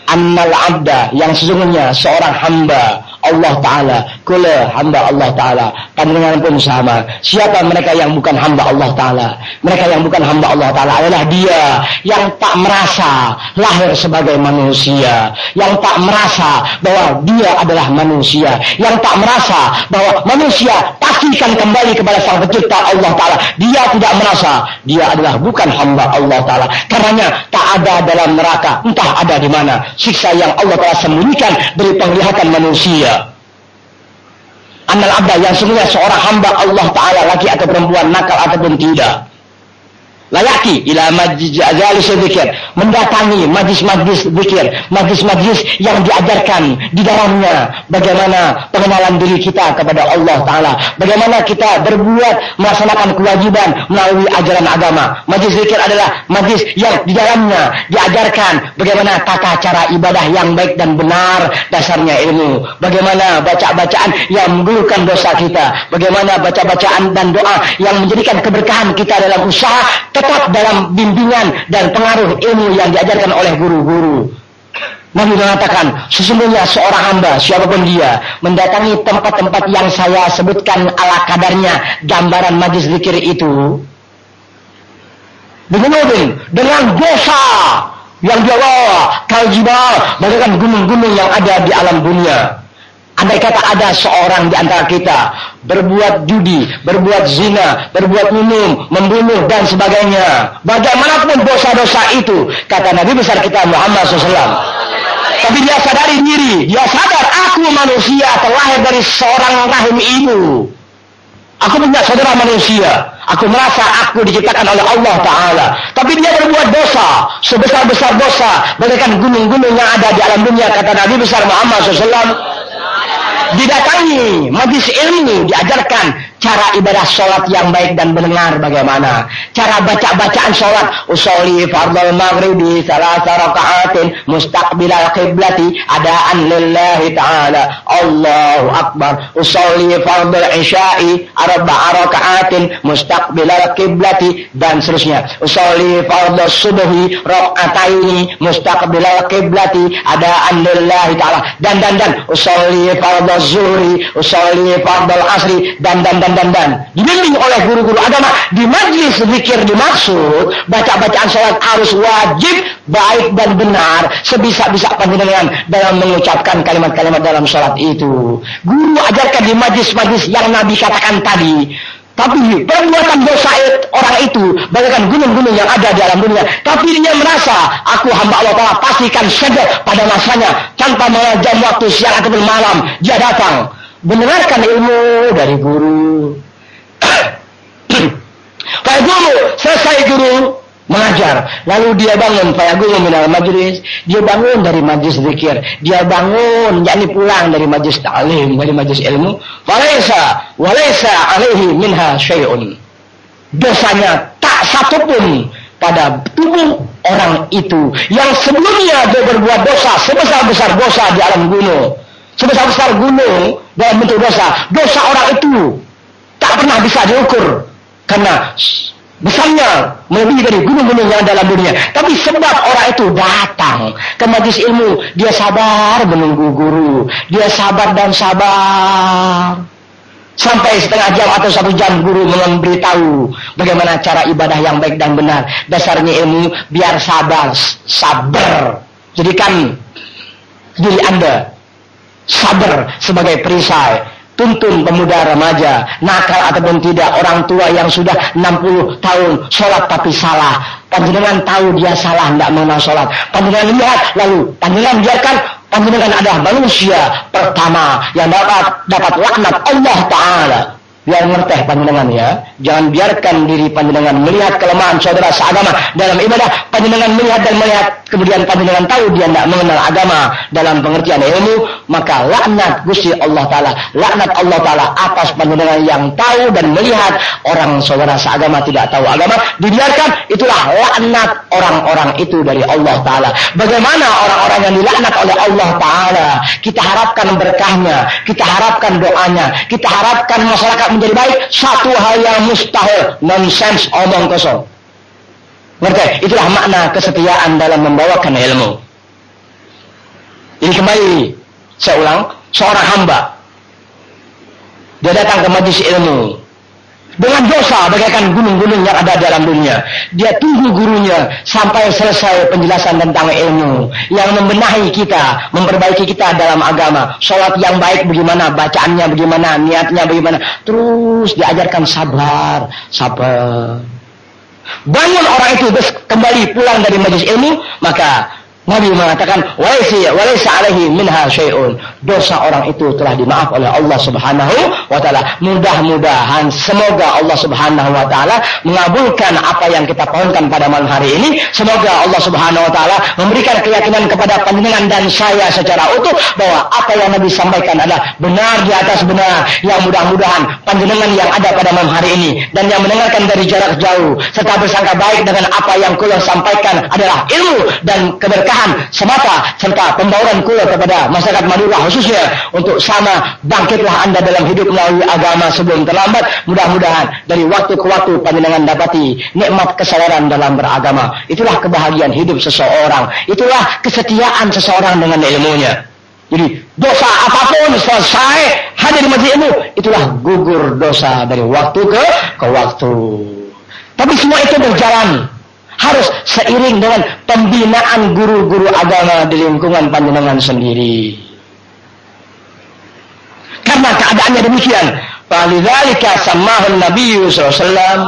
annal abda, yang sesungguhnya seorang hamba Allah Ta'ala, kula hamba Allah Ta'ala, pandangan pun sama. Siapa mereka yang bukan hamba Allah Ta'ala? Mereka yang bukan hamba Allah Ta'ala adalah dia yang tak merasa lahir sebagai manusia, yang tak merasa bahwa dia adalah manusia, yang tak merasa bahwa manusia pasti akan kembali kepada Sang Pencipta Allah Ta'ala. Dia tidak merasa dia adalah bukan hamba Allah Ta'ala. Karenanya tak ada dalam neraka, entah ada di mana, siksa yang Allah Ta'ala sembunyikan dari penglihatan manusia. Annal abda, yang sungguhnya seorang hamba Allah Ta'ala, laki atau perempuan, nakal ataupun tidak, layaki ila majlis zikir, mendatangi majlis-majlis zikir, majlis-majlis yang diajarkan di dalamnya bagaimana pengenalan diri kita kepada Allah Ta'ala, bagaimana kita berbuat melaksanakan kewajiban melalui ajaran agama. Majlis zikir adalah majlis yang di dalamnya diajarkan bagaimana tata cara ibadah yang baik dan benar, dasarnya ilmu, bagaimana baca-bacaan yang menggugurkan dosa kita, bagaimana baca-bacaan dan doa yang menjadikan keberkahan kita dalam usaha, tetap dalam bimbingan dan pengaruh ilmu yang diajarkan oleh guru-guru. Nabi mengatakan, sesungguhnya seorang hamba, siapapun dia, mendatangi tempat-tempat yang saya sebutkan ala kadarnya gambaran majlis zikir itu, dengan dosa yang dia bawa kaljibal, bagaikan gunung-gunung yang ada di alam dunia. Andai kata ada seorang di antara kita berbuat judi, berbuat zina, berbuat minum, membunuh dan sebagainya, bagaimanapun dosa-dosa itu, kata Nabi besar kita Muhammad SAW, tapi dia sadari diri, dia sadar aku manusia terlahir dari seorang rahim ibu. Aku punya saudara manusia. Aku merasa aku diciptakan oleh Allah Ta'ala. Tapi dia berbuat dosa. Sebesar-besar dosa. Bagaikan gunung-gunung yang ada di alam dunia. Kata Nabi besar Muhammad SAW. Didatangi majlis ilmu. Diajarkan cara ibadah sholat yang baik dan mendengar bagaimana. Cara baca-bacaan sholat. Usolli fardal maghribi salasa raka'atin mustaqbilal qiblati adaan lillahi ta'ala. Allahu akbar. Usolli fardal isya'i arba'a raka'atin mustaqbilal qiblati, dan seterusnya. Usolli fardal subhi raka'ataini mustaqbilal qiblati adaan lillahi ta'ala. Dan usolli fardal zuhri, usolli fardal asri, dan dibimbing oleh guru-guru agama. Di majlis zikir dimaksud baca-bacaan sholat harus wajib, baik dan benar, sebisa-bisa panjenengan dalam mengucapkan kalimat-kalimat dalam sholat itu. Guru ajarkan di majlis-majlis yang Nabi katakan tadi. Tapi perbuatan dosa orang itu bagaikan gunung-gunung yang ada di alam dunia. Tapi dia merasa, aku hamba Allah Ta'ala, pastikan saja pada masanya, tanpa mengajar waktu siang ataupun malam, dia datang mendengarkan ilmu dari guru. Pak guru, selesai guru mengajar, lalu dia bangun, Pak guru minal majlis, dia bangun dari majlis zikir, dia bangun, yakni pulang dari majlis ta'lim, dari majlis ilmu, walaysa alaihi minha syai'un. Dosanya tak satupun pada tubuh orang itu yang sebelumnya dia berbuat dosa sebesar-besar dosa di alam gunung. Sebesar-besar gunung dalam bentuk dosa. Dosa orang itu tak pernah bisa diukur. Karena besarnya melebihi dari gunung-gunung yang dalam dunia. Tapi sebab orang itu datang ke majlis ilmu, dia sabar menunggu guru. Dia sabar dan sabar. Sampai setengah jam atau 1 jam guru memberitahu bagaimana cara ibadah yang baik dan benar. Dasarnya ilmu biar sabar. Jadikan diri Anda sabar sebagai perisai, tuntun pemuda remaja, nakal ataupun tidak, orang tua yang sudah 60 tahun sholat tapi salah. Panjenengan tahu dia salah, tidak mengenal sholat. Panjenengan lihat, lalu panjenengan biarkan. Panjenengan adalah manusia pertama yang dapat laknat Allah Ta'ala. Biar ngerteh panjenengan ya. Jangan biarkan diri panjenengan melihat kelemahan saudara seagama dalam ibadah. Panjenengan melihat dan melihat, kemudian panjenengan tahu dia tidak mengenal agama dalam pengertian ilmu, maka laknat Gusti Allah Ta'ala, laknat Allah Ta'ala atas panjenengan yang tahu dan melihat orang saudara seagama tidak tahu agama. Dibiarkan, itulah laknat orang-orang itu dari Allah Ta'ala. Bagaimana orang-orang yang dilaknat oleh Allah Ta'ala? Kita harapkan berkahnya, kita harapkan doanya, kita harapkan masyarakat menjadi baik. Satu hal yang mustahil, nonsense, omong kosong. Ngerti? Itulah makna kesetiaan dalam membawakan ilmu. Ini kembali, saya ulang, seorang hamba, dia datang ke majlis ilmu dengan dosa bagaikan gunung-gunung yang ada dalam dunia. Dia tunggu gurunya sampai selesai penjelasan tentang ilmu yang membenahi kita, memperbaiki kita dalam agama. Sholat yang baik bagaimana, bacaannya bagaimana, niatnya bagaimana. Terus diajarkan sabar. Bangun orang itu kembali pulang dari majlis ilmu, maka Nabi mengatakan walaysa alaihi minha syai'un. Dosa orang itu telah dimaaf oleh Allah Subhanahu wa taala. Mudah-mudahan semoga Allah Subhanahu wa taala mengabulkan apa yang kita pohonkan pada malam hari ini. Semoga Allah Subhanahu wa taala memberikan keyakinan kepada panjenengan dan saya secara utuh bahwa apa yang Nabi sampaikan adalah benar di atas benar. Yang mudah-mudahan panjenengan yang ada pada malam hari ini dan yang mendengarkan dari jarak jauh serta bersangka baik dengan apa yang kula sampaikan adalah ilmu dan keberkahan semata serta pembauran kula kepada masyarakat Madura khususnya untuk sama bangkitlah Anda dalam hidup melalui agama sebelum terlambat. Mudah-mudahan dari waktu ke waktu panjenengan dapati nikmat kesadaran dalam beragama. Itulah kebahagiaan hidup seseorang. Itulah kesetiaan seseorang dengan ilmunya. Jadi dosa apapun selesai hadir di majlis ilmu, itulah gugur dosa dari waktu ke waktu. Tapi semua itu berjalan harus seiring dengan pembinaan guru-guru agama di lingkungan panjenengan sendiri. Karena keadaannya demikian, falidzalika sammahu Nabi sallallahu alaihi wasallam.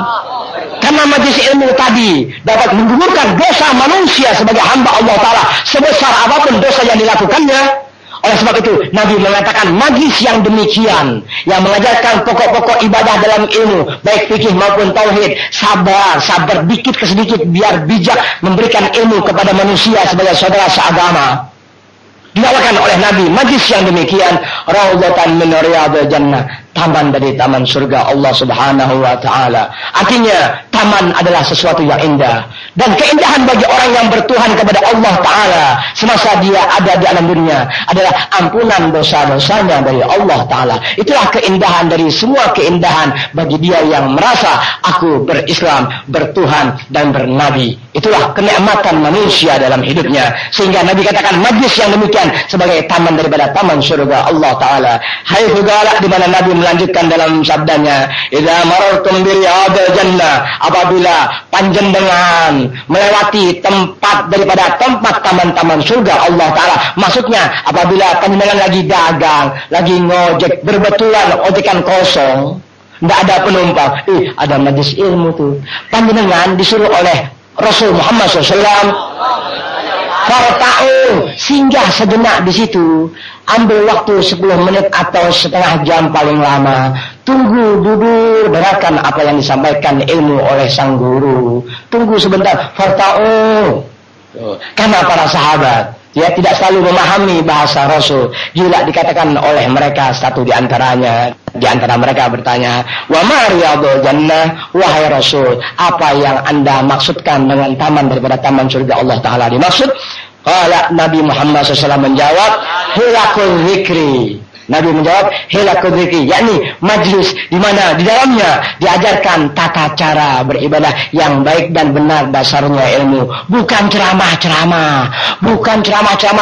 Karena majlis ilmu tadi dapat menggugurkan dosa manusia sebagai hamba Allah Ta'ala sebesar apapun dosa yang dilakukannya. Oleh sebab itu Nabi mengatakan majlis yang demikian, yang mengajarkan pokok-pokok ibadah dalam ilmu, baik fikih maupun tauhid, sabar dikit ke sedikit biar bijak memberikan ilmu kepada manusia sebagai saudara seagama. Dinamakan oleh Nabi majlis yang demikian raudhatan min riyadil jannah, taman dari taman surga Allah Subhanahu wa taala. Artinya taman adalah sesuatu yang indah, dan keindahan bagi orang yang bertuhan kepada Allah taala semasa dia ada di alam dunia adalah ampunan dosa-dosanya dari Allah taala. Itulah keindahan dari semua keindahan bagi dia yang merasa aku berislam, bertuhan dan bernabi. Itulah kenikmatan manusia dalam hidupnya, sehingga Nabi katakan majlis yang demikian sebagai taman daripada taman surga Allah taala. Hai segala di mana Nabi melanjutkan dalam sabdanya, idza marartum bi riyadil jannah, apabila panjenengan melewati tempat daripada tempat taman-taman surga Allah taala, maksudnya apabila panjenengan lagi dagang, lagi ngojek, berbetulan ojekan kosong, tidak ada penumpang, ada majlis ilmu tuh, panjenengan disuruh oleh Rasul Muhammad SAW, farta'u, singgah sejenak di situ, ambil waktu 10 menit atau setengah jam paling lama, tunggu duduk dengarkan apa yang disampaikan ilmu oleh sang guru, tunggu sebentar, farta'u. Karena para sahabat tidak selalu memahami bahasa Rasul. Gila dikatakan oleh mereka, satu di antara mereka bertanya, wa ma riyadul jannah, wahai Rasul, apa yang Anda maksudkan dengan taman daripada taman surga Allah taala dimaksud? Qala, Nabi Muhammad SAW menjawab, hilakul zikri. Nabi menjawab, hilakul zikri, yakni majlis di mana di dalamnya diajarkan tata cara beribadah yang baik dan benar, dasarnya ilmu, bukan ceramah-ceramah,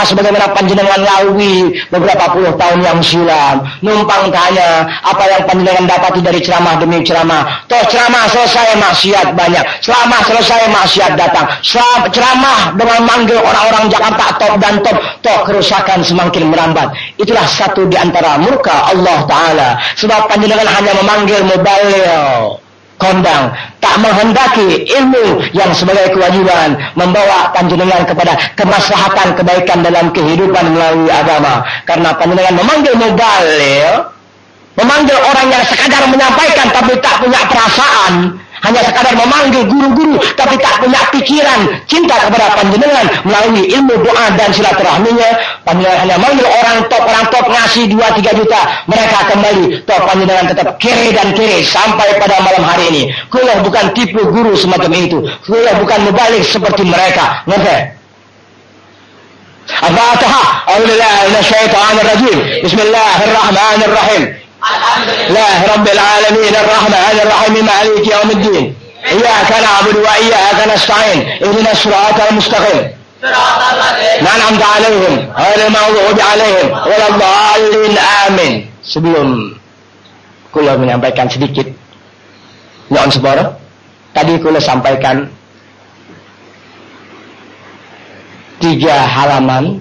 sebagaimana panjenengan lalui beberapa puluh tahun yang silam, numpang tanya apa yang panjenengan dapati dari ceramah demi ceramah. Toh ceramah selesai maksiat banyak, ceramah selesai maksiat datang, ceramah dengan manggil orang-orang Jakarta top dan top, toh kerusakan semakin merambat. Itulah satu di antara murka Allah Ta'ala, sebab panjenengan hanya memanggil mubaligh, kondang, tak menghendaki ilmu yang sebagai kewajiban membawa panjenengan kepada kemaslahatan kebaikan dalam kehidupan melalui agama. Karena panjenengan memanggil mubaligh, memanggil orang yang sekadar menyampaikan tapi tak punya perasaan, hanya sekadar memanggil guru-guru tapi tak punya pikiran cinta kepada panjenengan melalui ilmu doa dan silaturahminya. Panjenengan hanya manggil orang top ngasih 2-3 juta, mereka kembali, toh panjenengan tetap kere dan kere sampai pada malam hari ini. Kula bukan tipu guru semacam itu, kula bukan mubalik seperti mereka. Ngerti? Al-Fatihah. A'udzubillahi minasyaitonir rajim. Bismillahirrahmanirrahim. Alhamdulillah Rabbil alamin arrahmanir rahim maliki yaumiddin. Iyyaka na'budu wa iyyaka nasta'in. Ihdinas siratal mustaqim. Siratal ladzina an'amta 'alaihim ghairil maghdubi 'alaihim waladdallin. Amin. Sebelum kula menyampaikan sedikit nyon separo, tadi kula sampaikan 3 halaman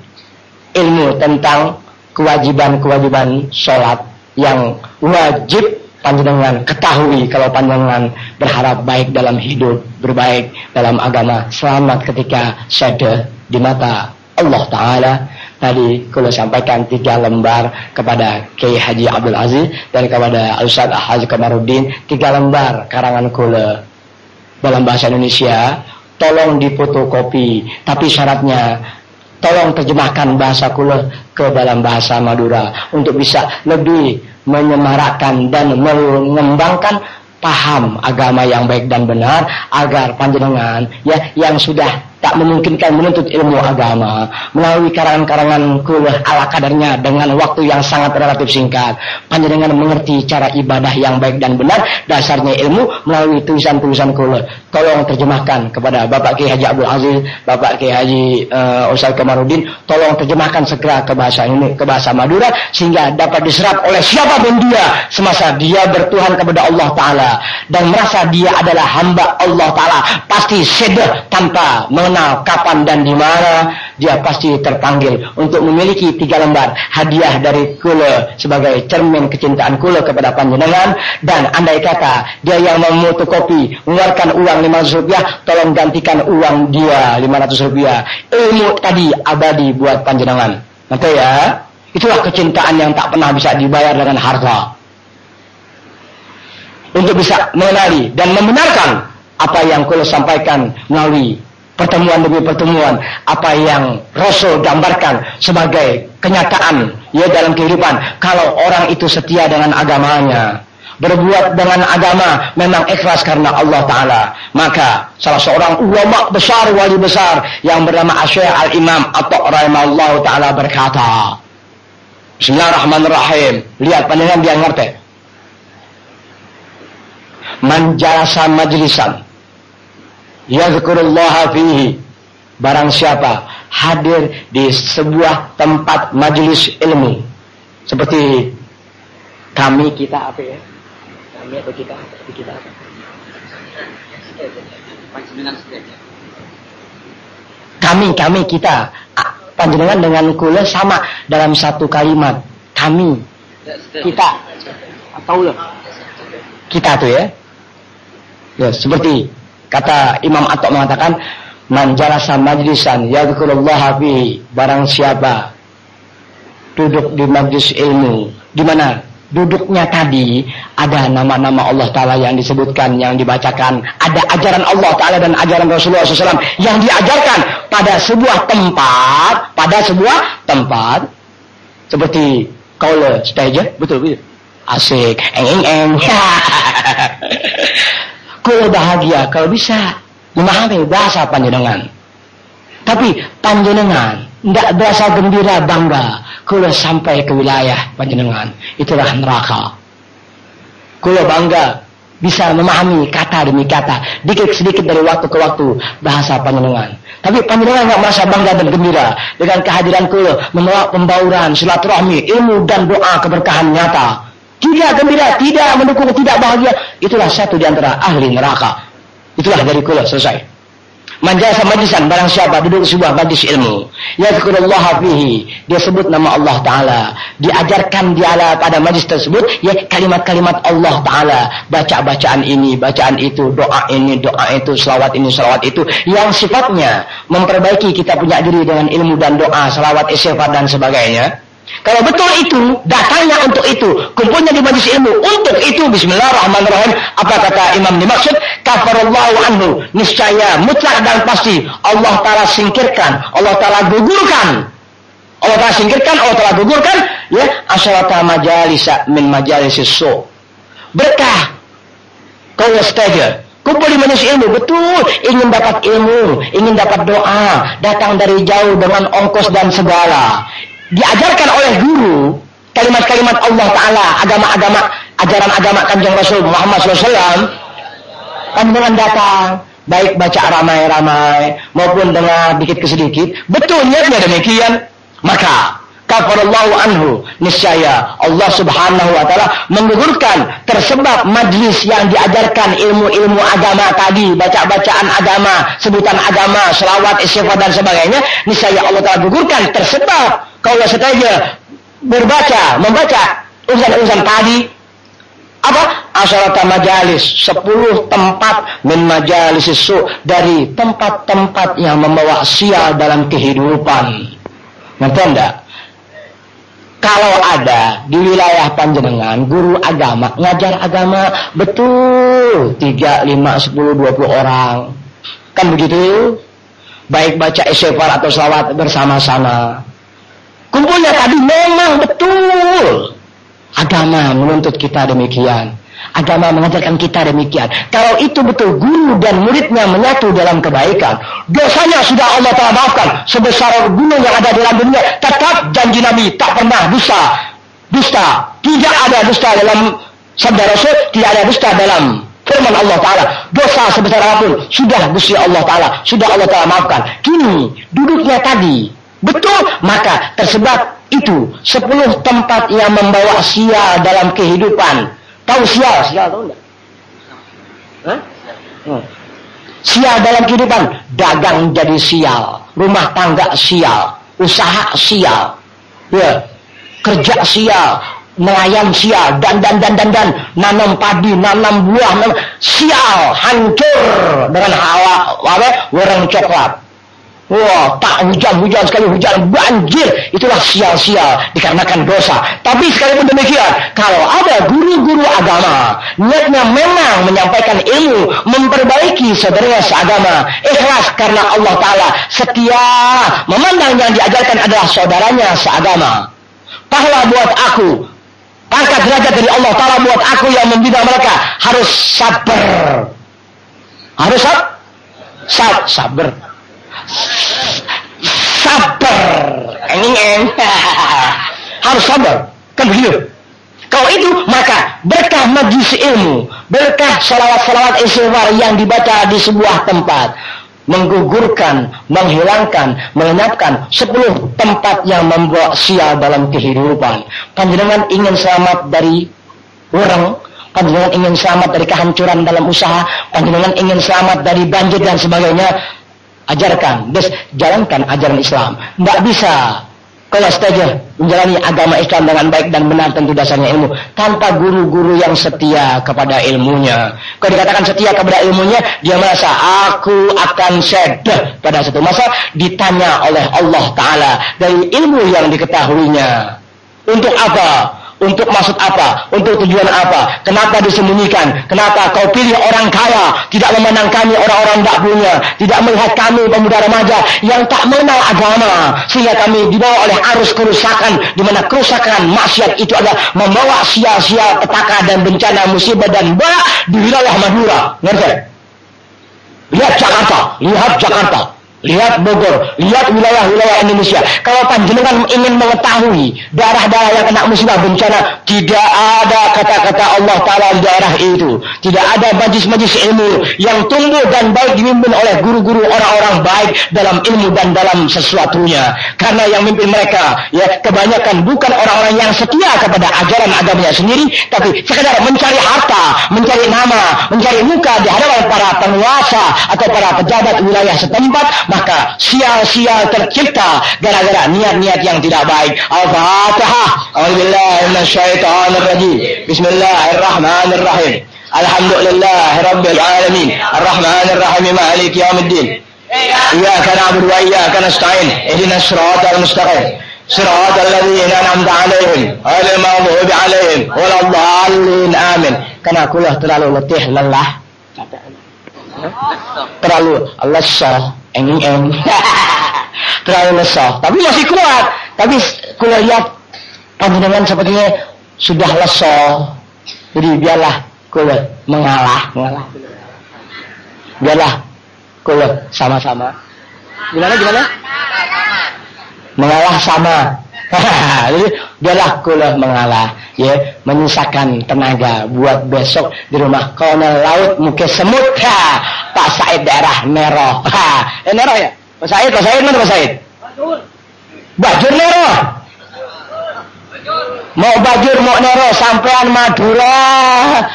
ilmu tentang kewajiban-kewajiban sholat yang wajib panjenengan ketahui kalau panjenengan berharap baik dalam hidup, berbaik dalam agama, selamat ketika syada di mata Allah Ta'ala. Tadi kula sampaikan 3 lembar kepada Kiai Haji Abdul Aziz dan kepada Ustaz Haji Kamaruddin, 3 lembar karangan kula dalam bahasa Indonesia. Tolong difotokopi, tapi syaratnya tolong terjemahkan bahasa kula ke dalam bahasa Madura untuk bisa lebih menyemarakkan dan mengembangkan paham agama yang baik dan benar, agar panjenengan yang sudah tak memungkinkan menuntut ilmu agama melalui karangan-karangan kula ala kadarnya dengan waktu yang sangat relatif singkat, panjenengan mengerti cara ibadah yang baik dan benar, dasarnya ilmu melalui tulisan-tulisan kula. Tolong terjemahkan kepada Bapak Kiai Haji Abdul Aziz, Bapak Kiai Haji Ustaz Kamaruddin, tolong terjemahkan segera ke bahasa ini, ke bahasa Madura, sehingga dapat diserap oleh siapapun dia semasa dia bertuhan kepada Allah Ta'ala dan merasa dia adalah hamba Allah Ta'ala, pasti sedih tanpa mengenal kapan dan di mana dia pasti terpanggil untuk memiliki 3 lembar hadiah dari kula sebagai cermin kecintaan kula kepada panjenengan. Dan andai kata dia yang memotokopi mengeluarkan uang 500 rupiah, tolong gantikan uang dia 500 rupiah. Ilmu tadi abadi buat panjenengan. Nanti ya, Itulah kecintaan yang tak pernah bisa dibayar dengan harta. Untuk bisa mengenali dan membenarkan apa yang kula sampaikan melalui pertemuan demi pertemuan, apa yang Rasul gambarkan sebagai kenyataan ya dalam kehidupan. Kalau orang itu setia dengan agamanya, berbuat dengan agama, memang ikhlas karena Allah Ta'ala, maka salah seorang ulama besar, wali besar yang bernama Syekh Al-Imam Atta' rahimahullah Ta'ala berkata, Bismillahirrahmanirrahim, lihat pandangan dia ngerti. Man jalasa majlisan yadhkurullaha fihi, barang siapa hadir di sebuah tempat majelis ilmu, seperti kami, kita apa ya? Kami atau kita? Seperti kita apa? Kami, kita. Panjenengan dengan kula sama dalam satu kalimat. Kami, kita. Atau kita tuh ya. Ya, seperti kata Imam Atta' mengatakan, man jalasa majlisan yadhkurullaha fihi, barang siapa duduk di majlis ilmu, di mana duduknya tadi ada nama-nama Allah Ta'ala yang disebutkan, yang dibacakan, ada ajaran Allah Ta'ala dan ajaran Rasulullah SAW yang diajarkan pada sebuah tempat, seperti kaula stage, betul. Asik, eng. Kula bahagia kalau bisa memahami bahasa panjenengan. Tapi panjenengan tidak berasa gembira, bangga kula sampai ke wilayah panjenengan, itulah neraka. Kula bangga bisa memahami kata demi kata, dikit sedikit dari waktu ke waktu bahasa panjenengan. Tapi panjenengan nggak merasa bangga dan gembira dengan kehadiran kula, membawa pembauran, silaturahmi, ilmu dan doa keberkahan nyata. Tidak gembira, tidak mendukung, tidak bahagia, itulah satu di antara ahli neraka. Itulah dari kula, selesai. Manjasa majlisan, barang siapa duduk di sebuah majlis ilmu, yadhkurullaha fihi, dia sebut nama Allah Ta'ala, diajarkan dia pada majlis tersebut ya kalimat-kalimat Allah Ta'ala, baca-bacaan ini, bacaan itu, doa ini, doa itu, selawat ini, selawat itu, yang sifatnya memperbaiki kita punya diri dengan ilmu dan doa, selawat, istighfar dan sebagainya. Kalau betul itu, datangnya untuk itu, kumpulnya di majlis ilmu untuk itu, bismillahirrahmanirrahim, apa kata Imam dimaksud? Kafarallahu anhu, niscaya mutlak dan pasti Allah Ta'ala singkirkan, Allah Ta'ala gugurkan, Allah Ta'ala gugurkan ya, asyarata majalisa min majalisis su, berkah kau stage kumpul di majelis ilmu, betul ingin dapat ilmu, ingin dapat doa, datang dari jauh dengan ongkos dan segala, diajarkan oleh guru kalimat-kalimat Allah Ta'ala, agama-agama, ajaran agama Kanjeng Rasul Muhammad SAW, panjenengan datang, baik baca ramai-ramai maupun dengar dikit ke sedikit, betul niatnya demikian, maka kafarallahu anhu, niscaya Allah Subhanahu wa Ta'ala menggugurkan tersebab majlis yang diajarkan ilmu-ilmu agama tadi, baca-bacaan agama, sebutan agama, selawat, istighfar dan sebagainya, niscaya Allah Ta'ala gugurkan tersebab kalau saja membaca urusan-urusan tadi, apa? Asyarata majalis, 10 tempat min majalis su, dari tempat-tempat yang membawa sial dalam kehidupan. Ngerti enggak? Kalau ada di wilayah panjenengan guru agama, ngajar agama, betul 3, 5, 10, 20 orang, kan begitu? Baik baca istighfar atau selawat bersama-sama. Kumpulnya tadi memang betul. Agama menuntut kita demikian. Agama mengajarkan kita demikian. Kalau itu betul guru dan muridnya menyatu dalam kebaikan, dosanya sudah Allah Ta'ala maafkan. Sebesar gunung yang ada dalam dunia, tetap janji Nabi tak pernah dusta. Tidak ada dusta dalam sabda Rasul, tidak ada dusta dalam firman Allah Ta'ala. Dosa sebesar apapun sudah Gusti Allah Ta'ala, sudah Allah Ta'ala maafkan. Kini duduknya tadi betul, maka tersebar itu 10 tempat yang membawa sial dalam kehidupan. Tahu sial tahu enggak? Sial dalam kehidupan, dagang jadi sial, rumah tangga sial, usaha sial, ya, kerja sial, nelayan sial, dan nanam padi, nanam buah, sial, hancur dengan hawa, warna coklat. Wah, tak hujan sekali hujan banjir, itulah sial-sial dikarenakan dosa. Tapi sekalipun demikian, kalau ada guru-guru agama niatnya memang menyampaikan ilmu, memperbaiki saudaranya seagama, ikhlas karena Allah Ta'ala, setia, memandang yang diajarkan adalah saudaranya seagama, pahala buat aku, pangkat derajat dari Allah Ta'ala buat aku yang membina mereka, harus sabar. Harus sabar. Harus sabar, kan begitu. Kalau itu, maka berkah majlis ilmu, berkah salawat-salawat istighfar yang dibaca di sebuah tempat, menggugurkan, menghilangkan, melenyapkan 10 tempat yang membawa sial dalam kehidupan. Panjenengan ingin selamat dari orang, panjenengan ingin selamat dari kehancuran dalam usaha, panjenengan ingin selamat dari banjir dan sebagainya, ajarkan, jalankan ajaran Islam. Tidak bisa kalau saja menjalani agama Islam dengan baik dan benar, tentu dasarnya ilmu, tanpa guru-guru yang setia kepada ilmunya. Kalau dikatakan setia kepada ilmunya, dia merasa aku akan sedih pada satu masa ditanya oleh Allah Ta'ala dari ilmu yang diketahuinya. Untuk apa? Untuk maksud apa? Untuk tujuan apa? Kenapa disembunyikan? Kenapa kau pilih orang kaya, tidak memandang kami orang-orang tak punya, tidak melihat kami pemuda remaja yang tak mengenal agama, sehingga kami dibawa oleh arus kerusakan, di mana kerusakan maksiat itu adalah membawa sia-sia, petaka dan bencana, musibah dan bala di wilayah Madura. Ngerti? Lihat Jakarta. Lihat Bogor, lihat wilayah-wilayah Indonesia. Kalau panjenengan ingin mengetahui daerah-daerah yang kena musibah bencana, tidak ada kata-kata Allah Ta'ala di daerah itu. Tidak ada majlis-majlis ilmu yang tumbuh dan baik dipimpin oleh guru-guru orang-orang baik dalam ilmu dan dalam sesuatunya. Karena yang memimpin mereka, ya, kebanyakan bukan orang-orang yang setia kepada ajaran agamanya sendiri, tapi sekadar mencari harta, mencari nama, mencari muka di hadapan para penguasa atau para pejabat wilayah setempat. Maka sial-sial tercipta gara-gara niat-niat yang tidak baik. Al-Fatihah. A'udzubillahi minasyaitonirrajim. Bismillahirrahmanirrahim. Alhamdulillahirabbil alamin. Arrahmanirrahim. Maliki yaumiddin. Iyyaka na'budu wa iyyaka nasta'in. Ihdinas siratal mustaqim. Siratal ladzina an'amta 'alaihim ghairil maghdubi 'alaihim waladdallin. Amin. Karena aku terlalu letih, lelah. Terlalu lesah, terlalu lesah, tapi masih kuat. Tapi kuliah lihat panjenengan sepertinya sudah lesah, jadi biarlah kuliah mengalah. Biarlah kuliah sama-sama. Gimana? Mengalah sama. Jadi biarlah kuliah mengalah, ya, menyisakan tenaga buat besok di rumah kolonel laut muka semut. Pak Said daerah Nero. Nero ya? Pak Said mana Pak Said? Bajur Nero. Mau Bajur mau Nero sampean Madura.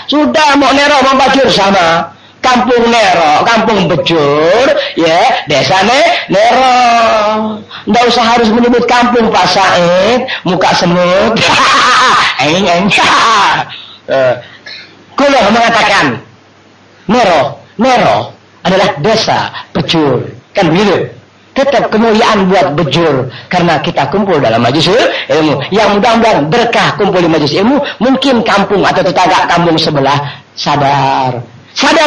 Sudah mau Nero mau Bajur sama. Kampung Nero, Kampung Bejur, ya, desa Nero. Nggak usah harus menyebut kampung Pak Said, muka semut. Kuliah mengatakan Nero adalah desa Bejur, kan begitu? Tetap kemuliaan buat Bejur karena kita kumpul dalam majelis ilmu. Yang mudah-mudahan berkah kumpul di majelis ilmu, mungkin kampung atau tetangga kampung sebelah sadar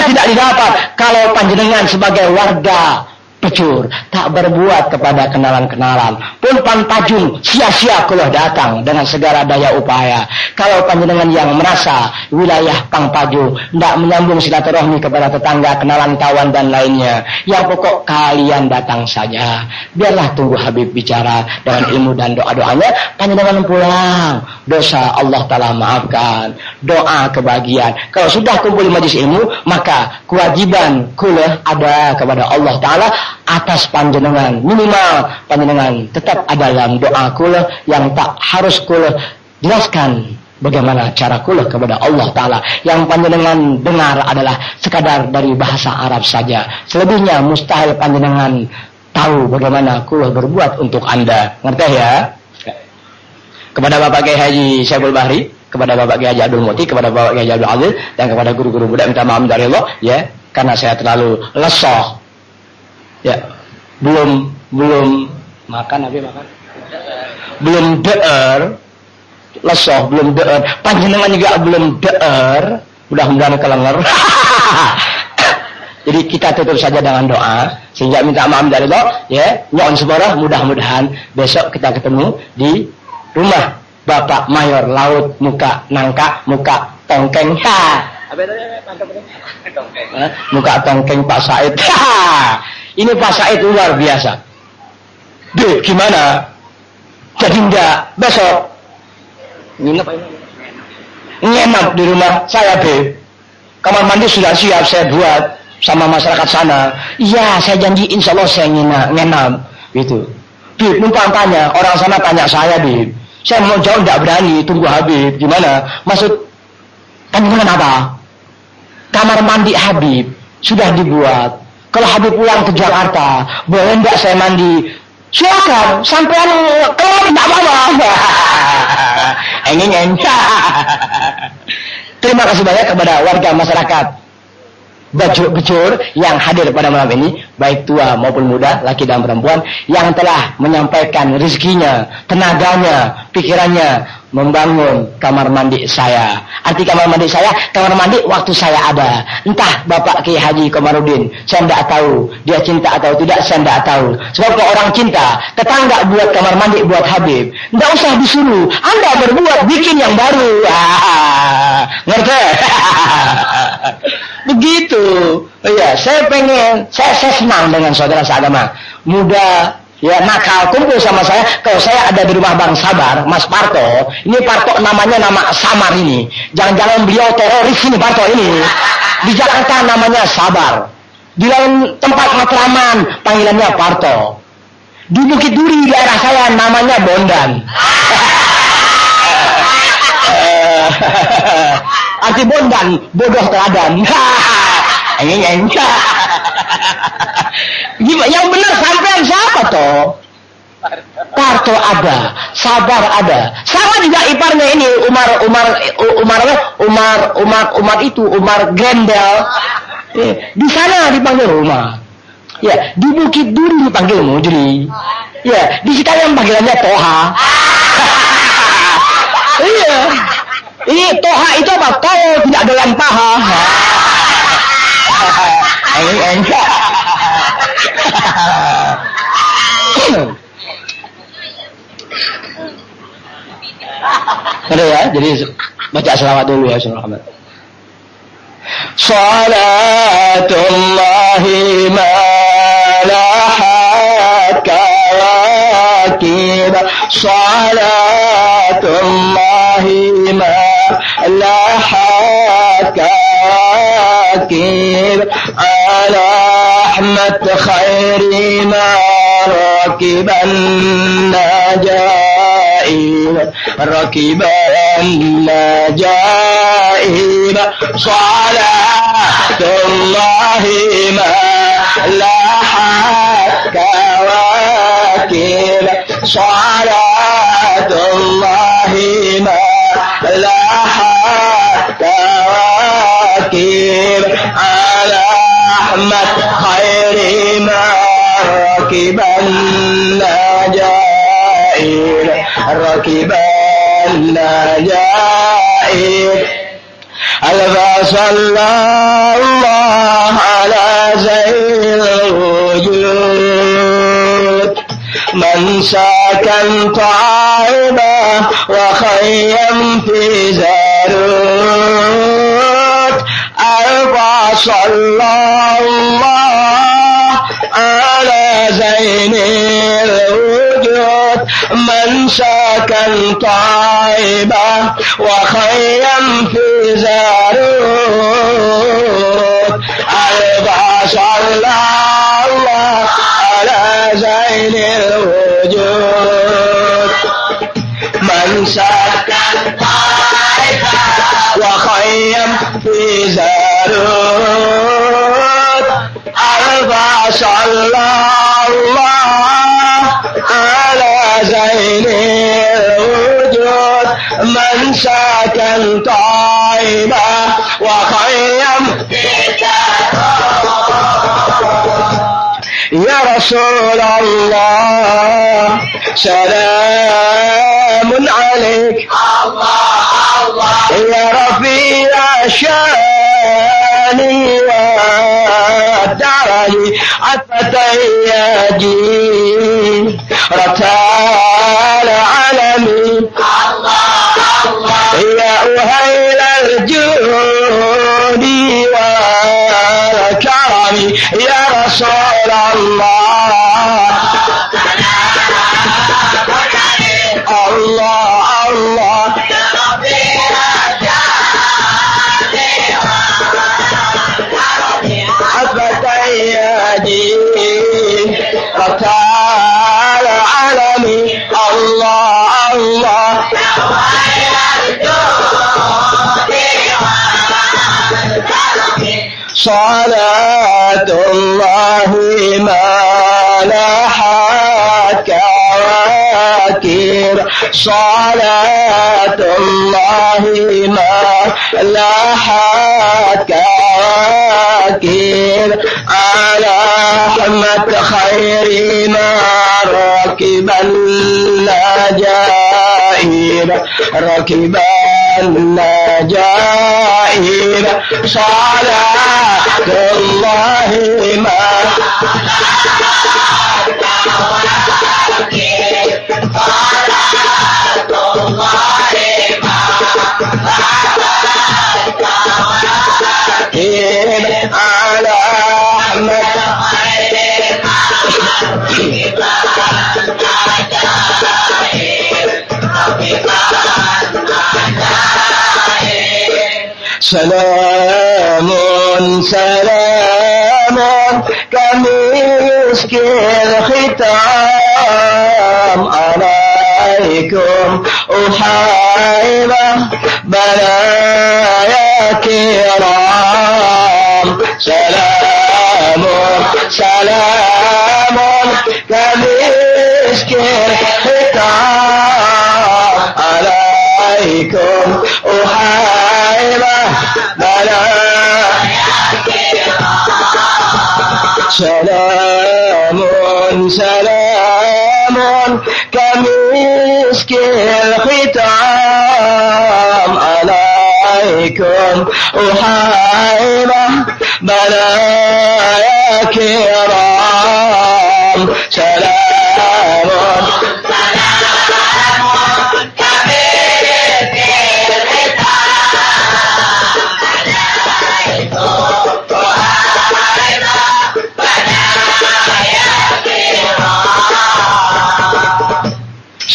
tidak didapat kalau panjenengan sebagai warga Bejur tak berbuat kepada kenalan-kenalan pun pantajung sia-sia kuliah datang dengan segala daya upaya. Kalau panjenengan yang merasa wilayah Pangpaju tidak menyambung silaturahmi kepada tetangga, kenalan, kawan dan lainnya, yang pokok kalian datang saja. Biarlah tunggu Habib bicara dengan ilmu dan doa-doanya, panjenengan pulang. Dosa Allah Ta'ala maafkan, doa kebahagiaan. Kalau sudah kumpul di majlis ilmu, maka kewajiban kuliah ada kepada Allah Ta'ala atas panjenengan. Minimal panjenengan tetap ada dalam doa kuliah yang tak harus kuliah jelaskan bagaimana cara kuliah kepada Allah Ta'ala. Yang panjenengan dengar adalah sekadar dari bahasa Arab saja. Selebihnya mustahil panjenengan tahu bagaimana kuliah berbuat untuk Anda. Ngerti ya? Kepada Bapak Kiai Haji Syaibul Bahri, kepada Bapak Kiai Haji Abdul Muti, kepada Bapak Kiai Haji Abdul Aziz, dan kepada guru-guru budak minta maaf dari Allah, ya, karena saya terlalu lesah. Ya, belum makan apa makan? Belum deer, lesoh belum deer, panjenengan juga belum deer, mudah-mudahan kelenger. Jadi kita tutup saja dengan doa sehingga minta maaf dari Allah, ya. Nyon seborah, mudah-mudahan besok kita ketemu di rumah Bapak Mayor Laut muka nangka muka tongkeng. Apa itu? Tongkeng. Muka tongkeng Pak Said. Ini Pak Said luar biasa. Dek, gimana? Jadi enggak besok nginep di rumah saya, Be. Kamar mandi sudah siap saya buat sama masyarakat sana. Iya, saya janji insya Allah saya nginap gitu. Bib, numpang tanya, orang sana tanya saya, Bib. Saya mau jauh tidak berani, tunggu Habib. Gimana? Maksud kan apa? Kamar mandi Habib sudah dibuat. Kalau Habib pulang ke Jakarta, boleh enggak saya mandi? Silakan, sampean keluar tidak apa-apa. Terima kasih banyak kepada warga masyarakat Bejur yang hadir pada malam ini, baik tua maupun muda, laki dan perempuan, yang telah menyampaikan rezekinya, tenaganya, pikirannya membangun kamar mandi saya. Arti kamar mandi saya, kamar mandi waktu saya ada. Entah Bapak Ki Haji Komarudin, saya tidak tahu dia cinta atau tidak, saya tidak tahu. Sebab kalau orang cinta, tetangga buat kamar mandi buat Habib, tidak usah disuruh, Anda berbuat bikin yang baru. Ngerti? Begitu. Iya, saya senang dengan saudara seagama muda, ya, nakal, kumpul sama saya. Kalau saya ada di rumah Bang Sabar, Mas Parto, ini Parto namanya nama samar ini. Jangan-jangan beliau teroris ini Parto ini. Di Jakarta namanya Sabar. Di lain tempat Matraman panggilannya Parto. Di Bukit Duri daerah saya namanya Bondan. Arti Bondan, bodoh teladan. Gimana? Yang benar sampean siapa toh? Parto ada, Sabar ada. Sama juga iparnya ini Umar Grendel. Di sana dipanggil rumah. Ya, di Bukit Duri dipanggil Mujri. Ya, di Citayam panggilannya Toha. Iya. Ini Toha itu apa? Kau tidak doyan paha. Ada ya, jadi baca selawat dulu ya, Muhammad. Salatullahi malahat kawakib. Salatullahi malahat kawakib. Ala Ahmad khairi ma rakiban najaib. Rakiban najaib. Salatullahi malahat kawakib. Salatullahi malahat kawakib. Ala Ahmad khairi ma rakiban najaib. Rakiban najaib. Sallallahu ala zainil wujud. Man sakan ta'ibah wa khayyam fi zarut. Alfa sallallahu ala zainil wujud. Man sakan ta'ibah wa khayyam fi zarut. Alfa sallallahu ala zainil wujud. Man sakan ta'ibah wa khayyam fi zarut. Alfa sallallahu ala zainil wujud. Man sakan ta'ibah wa khayyam fi zarut. Ya رسول الله سلام عليك يا رفيع شاني ودرجي عفتياجي رتال عالمي يا أهيل الجود والكرم يا رسول الله الله الله عفتياجي رتال عالمي الله الله صلاة الله ما لاحت كواكب صلاة الله ما لاحت كواكب على أحمد خير ما ركب النجائر ركب النجائر صلاة الله ما على أحمد سلام سلام كمسك الختام عليكم أحيبة بلايا كرام سلام سلام كمسك الختام عليكم أحيبة سلام سلام كمسك الختام عليكم أحيبة بلايا كرام سلام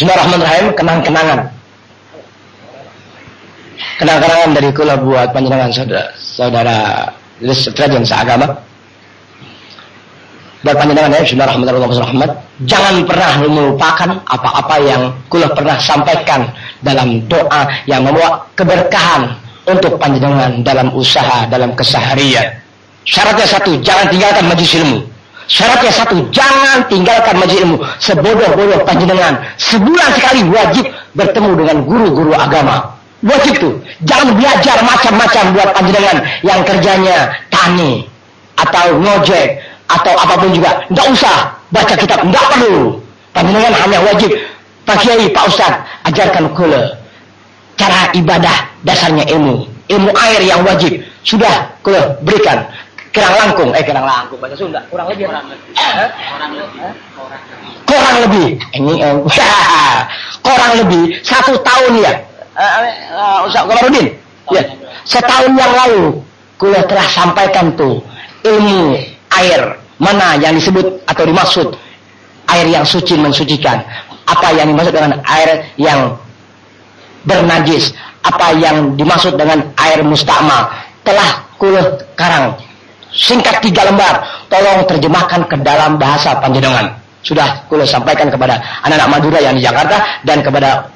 Bismillahirrahmanirrahim. Kenang-kenangan dari kula buat panjenengan saudara sederajat seagama. Buat panjenengan ya, Bismillahirrahmanirrahim. Jangan pernah melupakan apa-apa yang kula pernah sampaikan dalam doa yang membawa keberkahan untuk panjenengan dalam usaha, dalam keseharian. Syaratnya satu, jangan tinggalkan majelis ilmu. Syaratnya satu, jangan tinggalkan majelis ilmu. Sebodoh-bodoh panjenengan, sebulan sekali wajib bertemu dengan guru-guru agama. Wajib tuh. Jangan belajar macam-macam buat panjenengan yang kerjanya tani atau ngojek atau apapun juga. Nggak usah baca kitab, nggak perlu. Panjenengan hanya wajib, Pak Kiai, Pak Ustadz, ajarkan kula cara ibadah dasarnya ilmu air yang wajib. Sudah kula berikan. Kurang langkung bahasa Sunda. Kurang lebih. Kurang lebih 1 tahun ya. Ustaz Kamarudin. Ya. Setahun yang lalu kula telah sampaikan tuh ilmu air mana yang disebut atau dimaksud air yang suci mensucikan. Apa yang dimaksud dengan air yang bernajis, apa yang dimaksud dengan air mustakmal. Telah kula karang singkat 3 lembar, tolong terjemahkan ke dalam bahasa panjenengan. Sudah kula sampaikan kepada anak-anak Madura yang di Jakarta dan kepada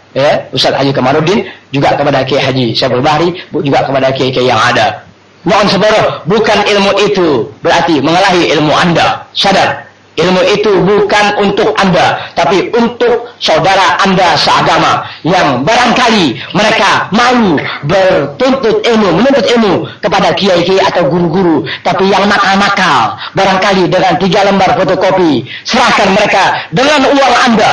Ustaz Haji Kamarudin, juga kepada Kiai Haji Syabul Bahri, juga kepada Kiai-Kiai yang ada. Mohon sabar, bukan ilmu itu berarti mengalahi ilmu Anda. Sadar. Ilmu itu bukan untuk Anda, tapi untuk saudara Anda seagama yang barangkali mereka malu menuntut ilmu kepada kiai-kiai atau guru-guru, tapi yang nakal-nakal barangkali dengan 3 lembar fotokopi, serahkan mereka dengan uang Anda.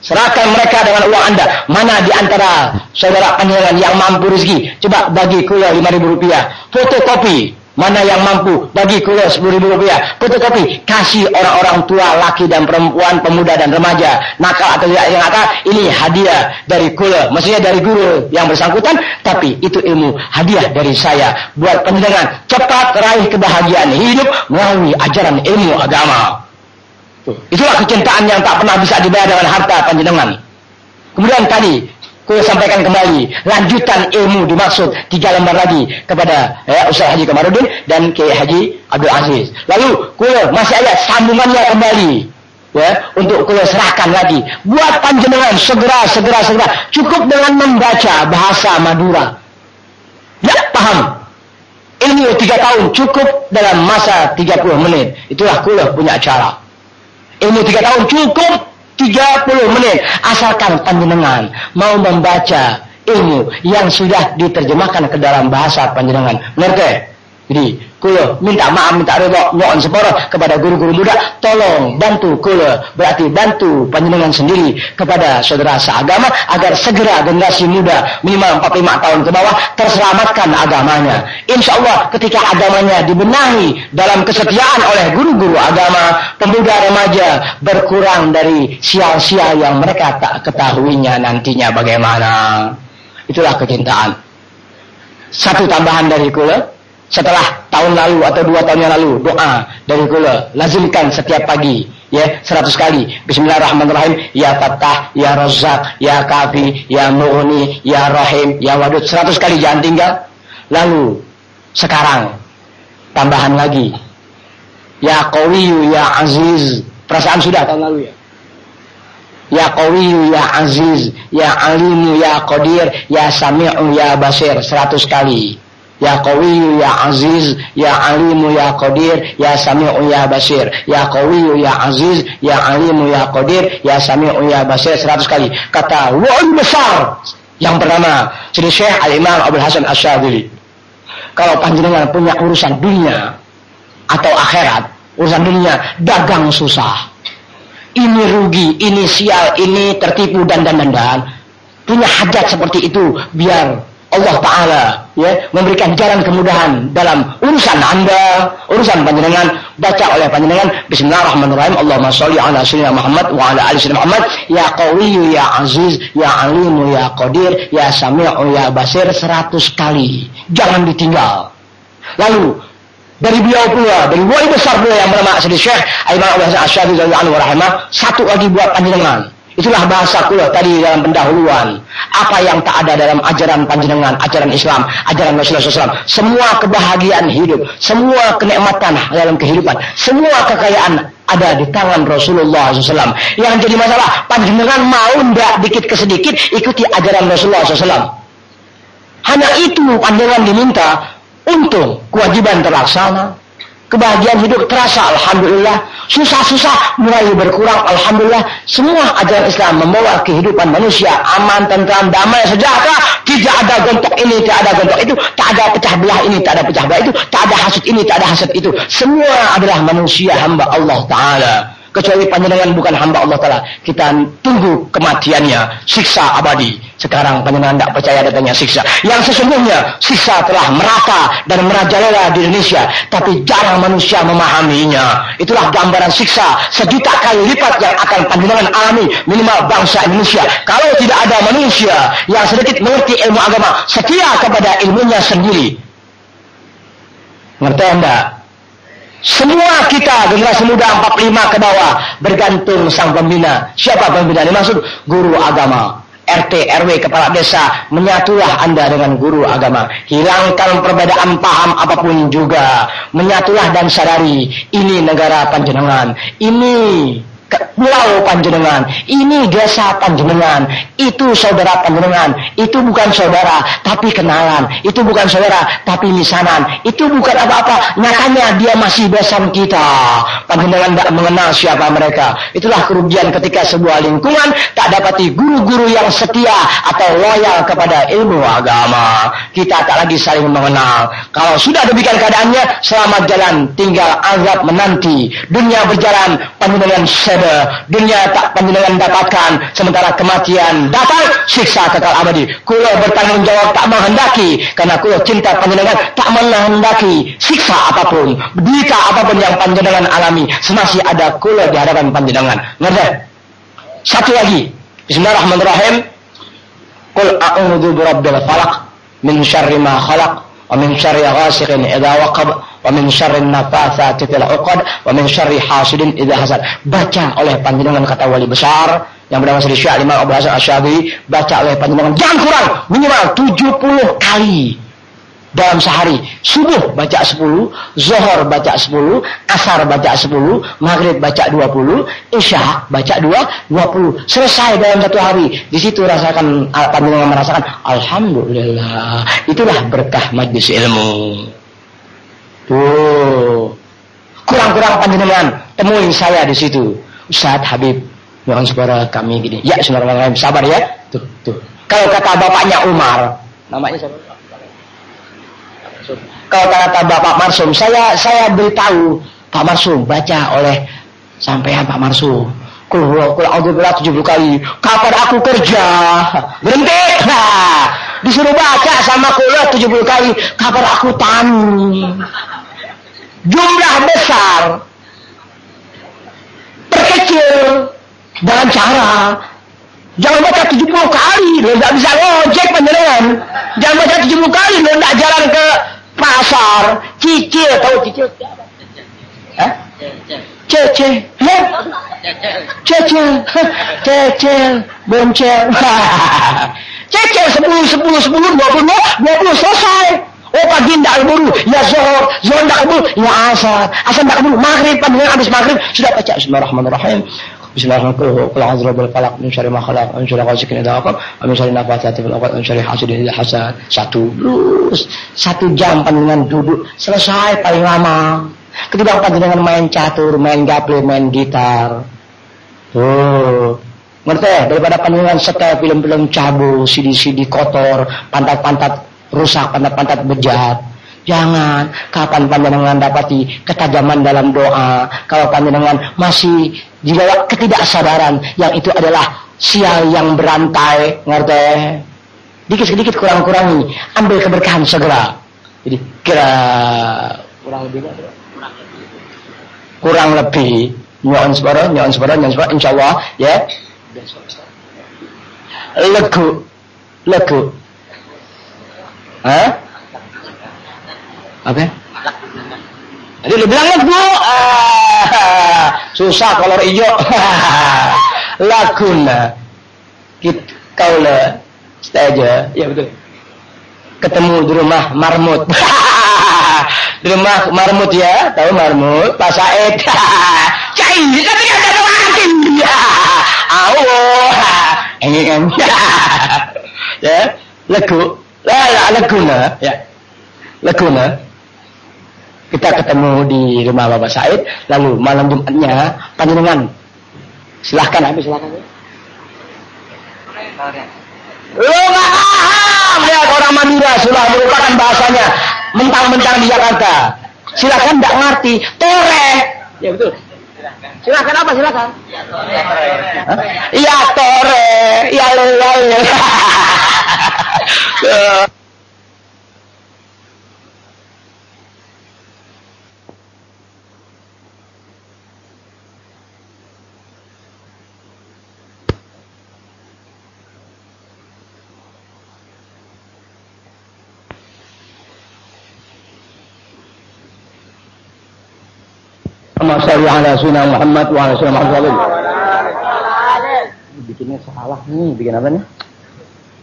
Serahkan mereka dengan uang Anda. Mana di antara saudara panjenengan yang mampu rezeki? Coba bagi kula 5.000 rupiah. Fotokopi. Mana yang mampu bagi kula 10.000 rupiah. Fotokopi. Kasih orang-orang tua, laki dan perempuan, pemuda dan remaja. Nakal atau tidak yang nakal. Ini hadiah dari kula. Maksudnya dari guru yang bersangkutan. Tapi itu ilmu hadiah dari saya. Buat panjenengan. Cepat raih kebahagiaan hidup melalui ajaran ilmu agama. Itulah kecintaan yang tak pernah bisa dibayar dengan harta panjenengan. Kemudian tadi saya sampaikan kembali lanjutan ilmu dimaksud 3 lembar lagi kepada Ustaz Haji Kamarudin dan Kiai Haji Abdul Aziz. Lalu masih ada sambungannya kembali untuk serahkan lagi buat panjenengan segera. Cukup dengan membaca bahasa Madura. Ya, paham. Ilmu 3 tahun cukup dalam masa 30 menit. Itulah punya cara. Ilmu 3 tahun cukup 30 menit. Asalkan panjenengan mau membaca ilmu yang sudah diterjemahkan ke dalam bahasa panjenengan. Ngerti? Jadi, kula minta maaf, minta ridho, nyoon seporo kepada guru-guru muda, tolong bantu kula, berarti bantu panjenengan sendiri kepada saudara seagama agar segera generasi muda minimal 45 tahun ke bawah terselamatkan agamanya. Insya Allah ketika agamanya dibenahi dalam kesetiaan oleh guru-guru agama, pemuda remaja berkurang dari sial-sial yang mereka tak ketahuinya nantinya bagaimana. Itulah kecintaan. Satu tambahan dari kula. Setelah tahun lalu atau 2 tahun yang lalu, doa dari kula lazimkan setiap pagi 100 kali. Bismillahirrahmanirrahim. Ya Fattah, Ya Razzaq, Ya Kafi, Ya Mughni, Ya Rahim, Ya Wadud. 100 kali jangan tinggal. Lalu sekarang tambahan lagi. Ya Qawiyyu, Ya Aziz. Perasaan sudah tahun lalu ya. Ya Qawiyyu, Ya Aziz, Ya Alimu, Ya Qadir, Ya Sami'u, Ya Basir. 100 kali. Ya Qawiyyu, Ya Aziz, Ya Alimu, Ya Qadir, Ya Sami'u, Ya Basir. Ya Qawiyyu, Ya Aziz, Ya Alimu, Ya Qadir, Ya Sami'u, Ya Basir. 100 kali. Kata wa'ul besar yang pertama Sidi Syekh Al-Imam Abdul Hasan Asy-Syadzili. Kalau panjenengan punya urusan dunia atau akhirat, urusan dunia dagang susah, ini rugi, ini sial, ini tertipu dan punya hajat seperti itu, biar Allah Ta'ala memberikan jalan kemudahan dalam urusan Anda, urusan panjenengan. Baca oleh panjenengan Bismillahirrahmanirrahim. Allahumma sholli ala sayyidina Muhammad wa ala ali sayyidina Muhammad. Ya Qawiyyu, Ya Aziz, Ya Alimu, Ya Qadir, Ya Sami'u, Ya Basir. 100 kali. Jangan ditinggal. Lalu dari beliau pula, dari wali besar beliau yang bernama Sidi Syekh Al-Imam Abdul Hasan Asy-Syadzili radhiyallahu anhu, satu lagi buat panjenengan. Itulah bahasa kula tadi dalam pendahuluan. Apa yang tak ada dalam ajaran panjenengan, ajaran Islam, ajaran Rasulullah SAW. Semua kebahagiaan hidup, semua kenikmatan dalam kehidupan, semua kekayaan ada di tangan Rasulullah SAW. Yang jadi masalah, panjenengan mau ndak dikit ke sedikit ikuti ajaran Rasulullah SAW. Hanya itu panjenengan diminta, untung kewajiban terlaksana. Kebahagiaan hidup terasa, alhamdulillah. Susah-susah mulai berkurang, alhamdulillah. Semua ajaran Islam membawa kehidupan manusia aman, tentram, damai, sejahtera. Tidak ada gontok ini, tidak ada gontok itu. Tak ada pecah belah ini, tak ada pecah belah itu. Tak ada hasad ini, tak ada hasad itu. Semua adalah manusia hamba Allah Ta'ala. Kecuali panjenengan bukan hamba Allah Ta'ala, kita tunggu kematiannya, siksa abadi. Sekarang panjenengan tidak percaya datangnya siksa. Yang sesungguhnya siksa telah merata dan merajalela di Indonesia, tapi jarang manusia memahaminya. Itulah gambaran siksa 1.000 kali lipat yang akan panjenengan alami minimal bangsa Indonesia. Kalau tidak ada manusia yang sedikit mengerti ilmu agama, setia kepada ilmunya sendiri. Ngerti Anda? Semua kita generasi muda 45 ke bawah bergantung sang pembina. Siapa pembina? Ini maksud guru agama. RT, RW, kepala desa, menyatulah Anda dengan guru agama. Hilangkan perbedaan paham apapun juga. Menyatulah dan sadari, ini negara panjenengan. Ini pulau panjenengan, ini desa panjenengan, itu saudara panjenengan, itu bukan saudara tapi kenalan, itu bukan saudara tapi misanan, itu bukan apa-apa, nyatanya dia masih besan kita. Panjenengan tidak mengenal siapa mereka. Itulah kerugian ketika sebuah lingkungan tak dapati guru-guru yang setia atau loyal kepada ilmu agama. Kita tak lagi saling mengenal. Kalau sudah demikian keadaannya, selamat jalan, tinggal azab menanti. Dunia berjalan, panjenengan sede, dunia tak panjenengan dapatkan, sementara kematian datang, siksa kekal abadi. Kulo bertanggung jawab tak menghendaki, karena kulo cinta panjenengan tak menghendaki siksa apapun, berita apapun yang panjenengan alami, semasih ada kulo di hadapan panjenengan. Ngerti? Satu lagi, Bismillahirrahmanirrahim. Qul a'udzu birabbil falaq min syarri ma khalaq wa min syarri ghasiqin idza waqab wa min syarri nafatsati fil 'uqad wa min syarri hasidin idza hasad. Baca oleh panjenengan kata wali besar yang bernama Syekh Syekh Imam Abu Hasan Asy-Syadzili, baca oleh panjenengan jangan kurang minimal 70 kali dalam sehari. Subuh baca 10, zuhur baca 10, asar baca 10, maghrib baca 20, isya baca 20. Selesai dalam satu hari. Di situ rasakan, panjenengan merasakan alhamdulillah. Itulah berkah majelis ilmu. Tuh. Kurang-kurang panjenengan temuin saya di situ. Ustaz Habib, mohon saudara kami gini. Ya, bismillahirrahmanirrahim. Sabar ya. Tuh. Kalau kata bapaknya Umar, namanya siapa? Kalau kata Bapak Marsum, saya beritahu Pak Marsum, baca oleh sampean Pak Marsum. Kul a'udzu billahi 70 kali. Kapan aku kerja? Berhenti. Nah, disuruh baca sama kula 70 kali. Kapan aku tani? Jumlah besar. Perkecil dengan cara jangan baca 70 kali, lo tidak bisa ngojek panjenengan. Jangan baca 70 kali, lo tidak jalan ke pasar. Cicil, tahu cicil? Hah? Cecil, cecil, boncel. Cecil 10, 20 selesai. Oh pagi tidak keburu, ya zuhur tidak keburu, ya asar tidak keburu, maghrib panjenengan habis maghrib sudah baca Bismillahirrahmanirrahim. Bismillahirrahmanirrahim. Qul a'udzu birabbil falaq min syarri ma khalaq, min syarri ghasiqin idza waqab, wa min syarri nafatsati fil 'uqad, wa min syarri hasidin idza hasad. 1 jam panjenengan duduk selesai paling lama. Ketimbang panjenengan main catur, main gaple, main gitar. Tuh. Ngerti? Daripada panjenengan setel film-film cabul, CD kotor, pantat-pantat rusak, pantat-pantat bejat. Jangan. Kapan panjenengan dapati ketajaman dalam doa? Kalau panjenengan masih dibawa ketidaksadaran, yang itu adalah sial yang berantai, ngerti? Dikit-sedikit kurang-kurangi, ambil keberkahan segera. Jadi kurang lebih nyon separa, insyaallah ya. Legu. Hah? Apa? Jadi dia bilang legu. Susah kolor hijau. Laguna. Kaula saja. Ya betul. Ketemu di rumah marmut. Di rumah marmut ya, tahu marmut? Pak Said. Cai, tapi ada lagi. Ini kan. Ya, legu. Laguna, ya. Laguna. Kita ketemu di rumah Bapak Said, lalu malam Jumatnya panjenengan. Silahkan habis silahkan. Lu nggak paham lihat orang Madura sudah merupakan bahasanya mentang-mentang di Jakarta. Silakan tidak ngerti. Tore. Ya betul. Silakan apa silakan? Iya tore. Iya lele. Sallallahu alaihi wasallam Muhammad wa alaihi wasallam. Bikinnya salah nih, bikin apa nih?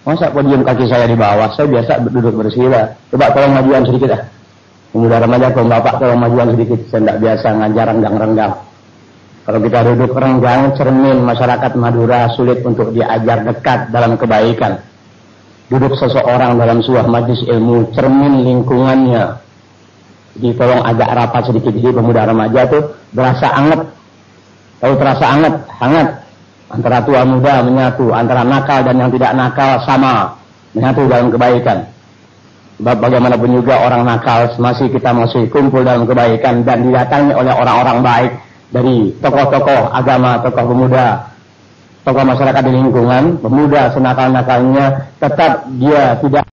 Masa podium kaki saya di bawah? Saya biasa duduk bersila. Coba tolong majuan sedikit ah. Pemuda remaja, kalau bapak tolong majuan sedikit. Saya tidak biasa ngajar renggang-renggang. Kalau kita duduk renggang, cermin, masyarakat Madura sulit untuk diajar dekat dalam kebaikan. Duduk seseorang dalam sebuah majlis ilmu, cermin lingkungannya. Jadi tolong agak rapat sedikit. Jadi pemuda remaja tuh berasa anget. Kalau terasa hangat. Antara tua muda menyatu, antara nakal dan yang tidak nakal sama, menyatu dalam kebaikan. Sebab bagaimanapun juga orang nakal kita masih kumpul dalam kebaikan dan didatangi oleh orang-orang baik dari tokoh-tokoh agama, tokoh pemuda, tokoh masyarakat di lingkungan. Pemuda senakal-nakalnya tetap dia tidak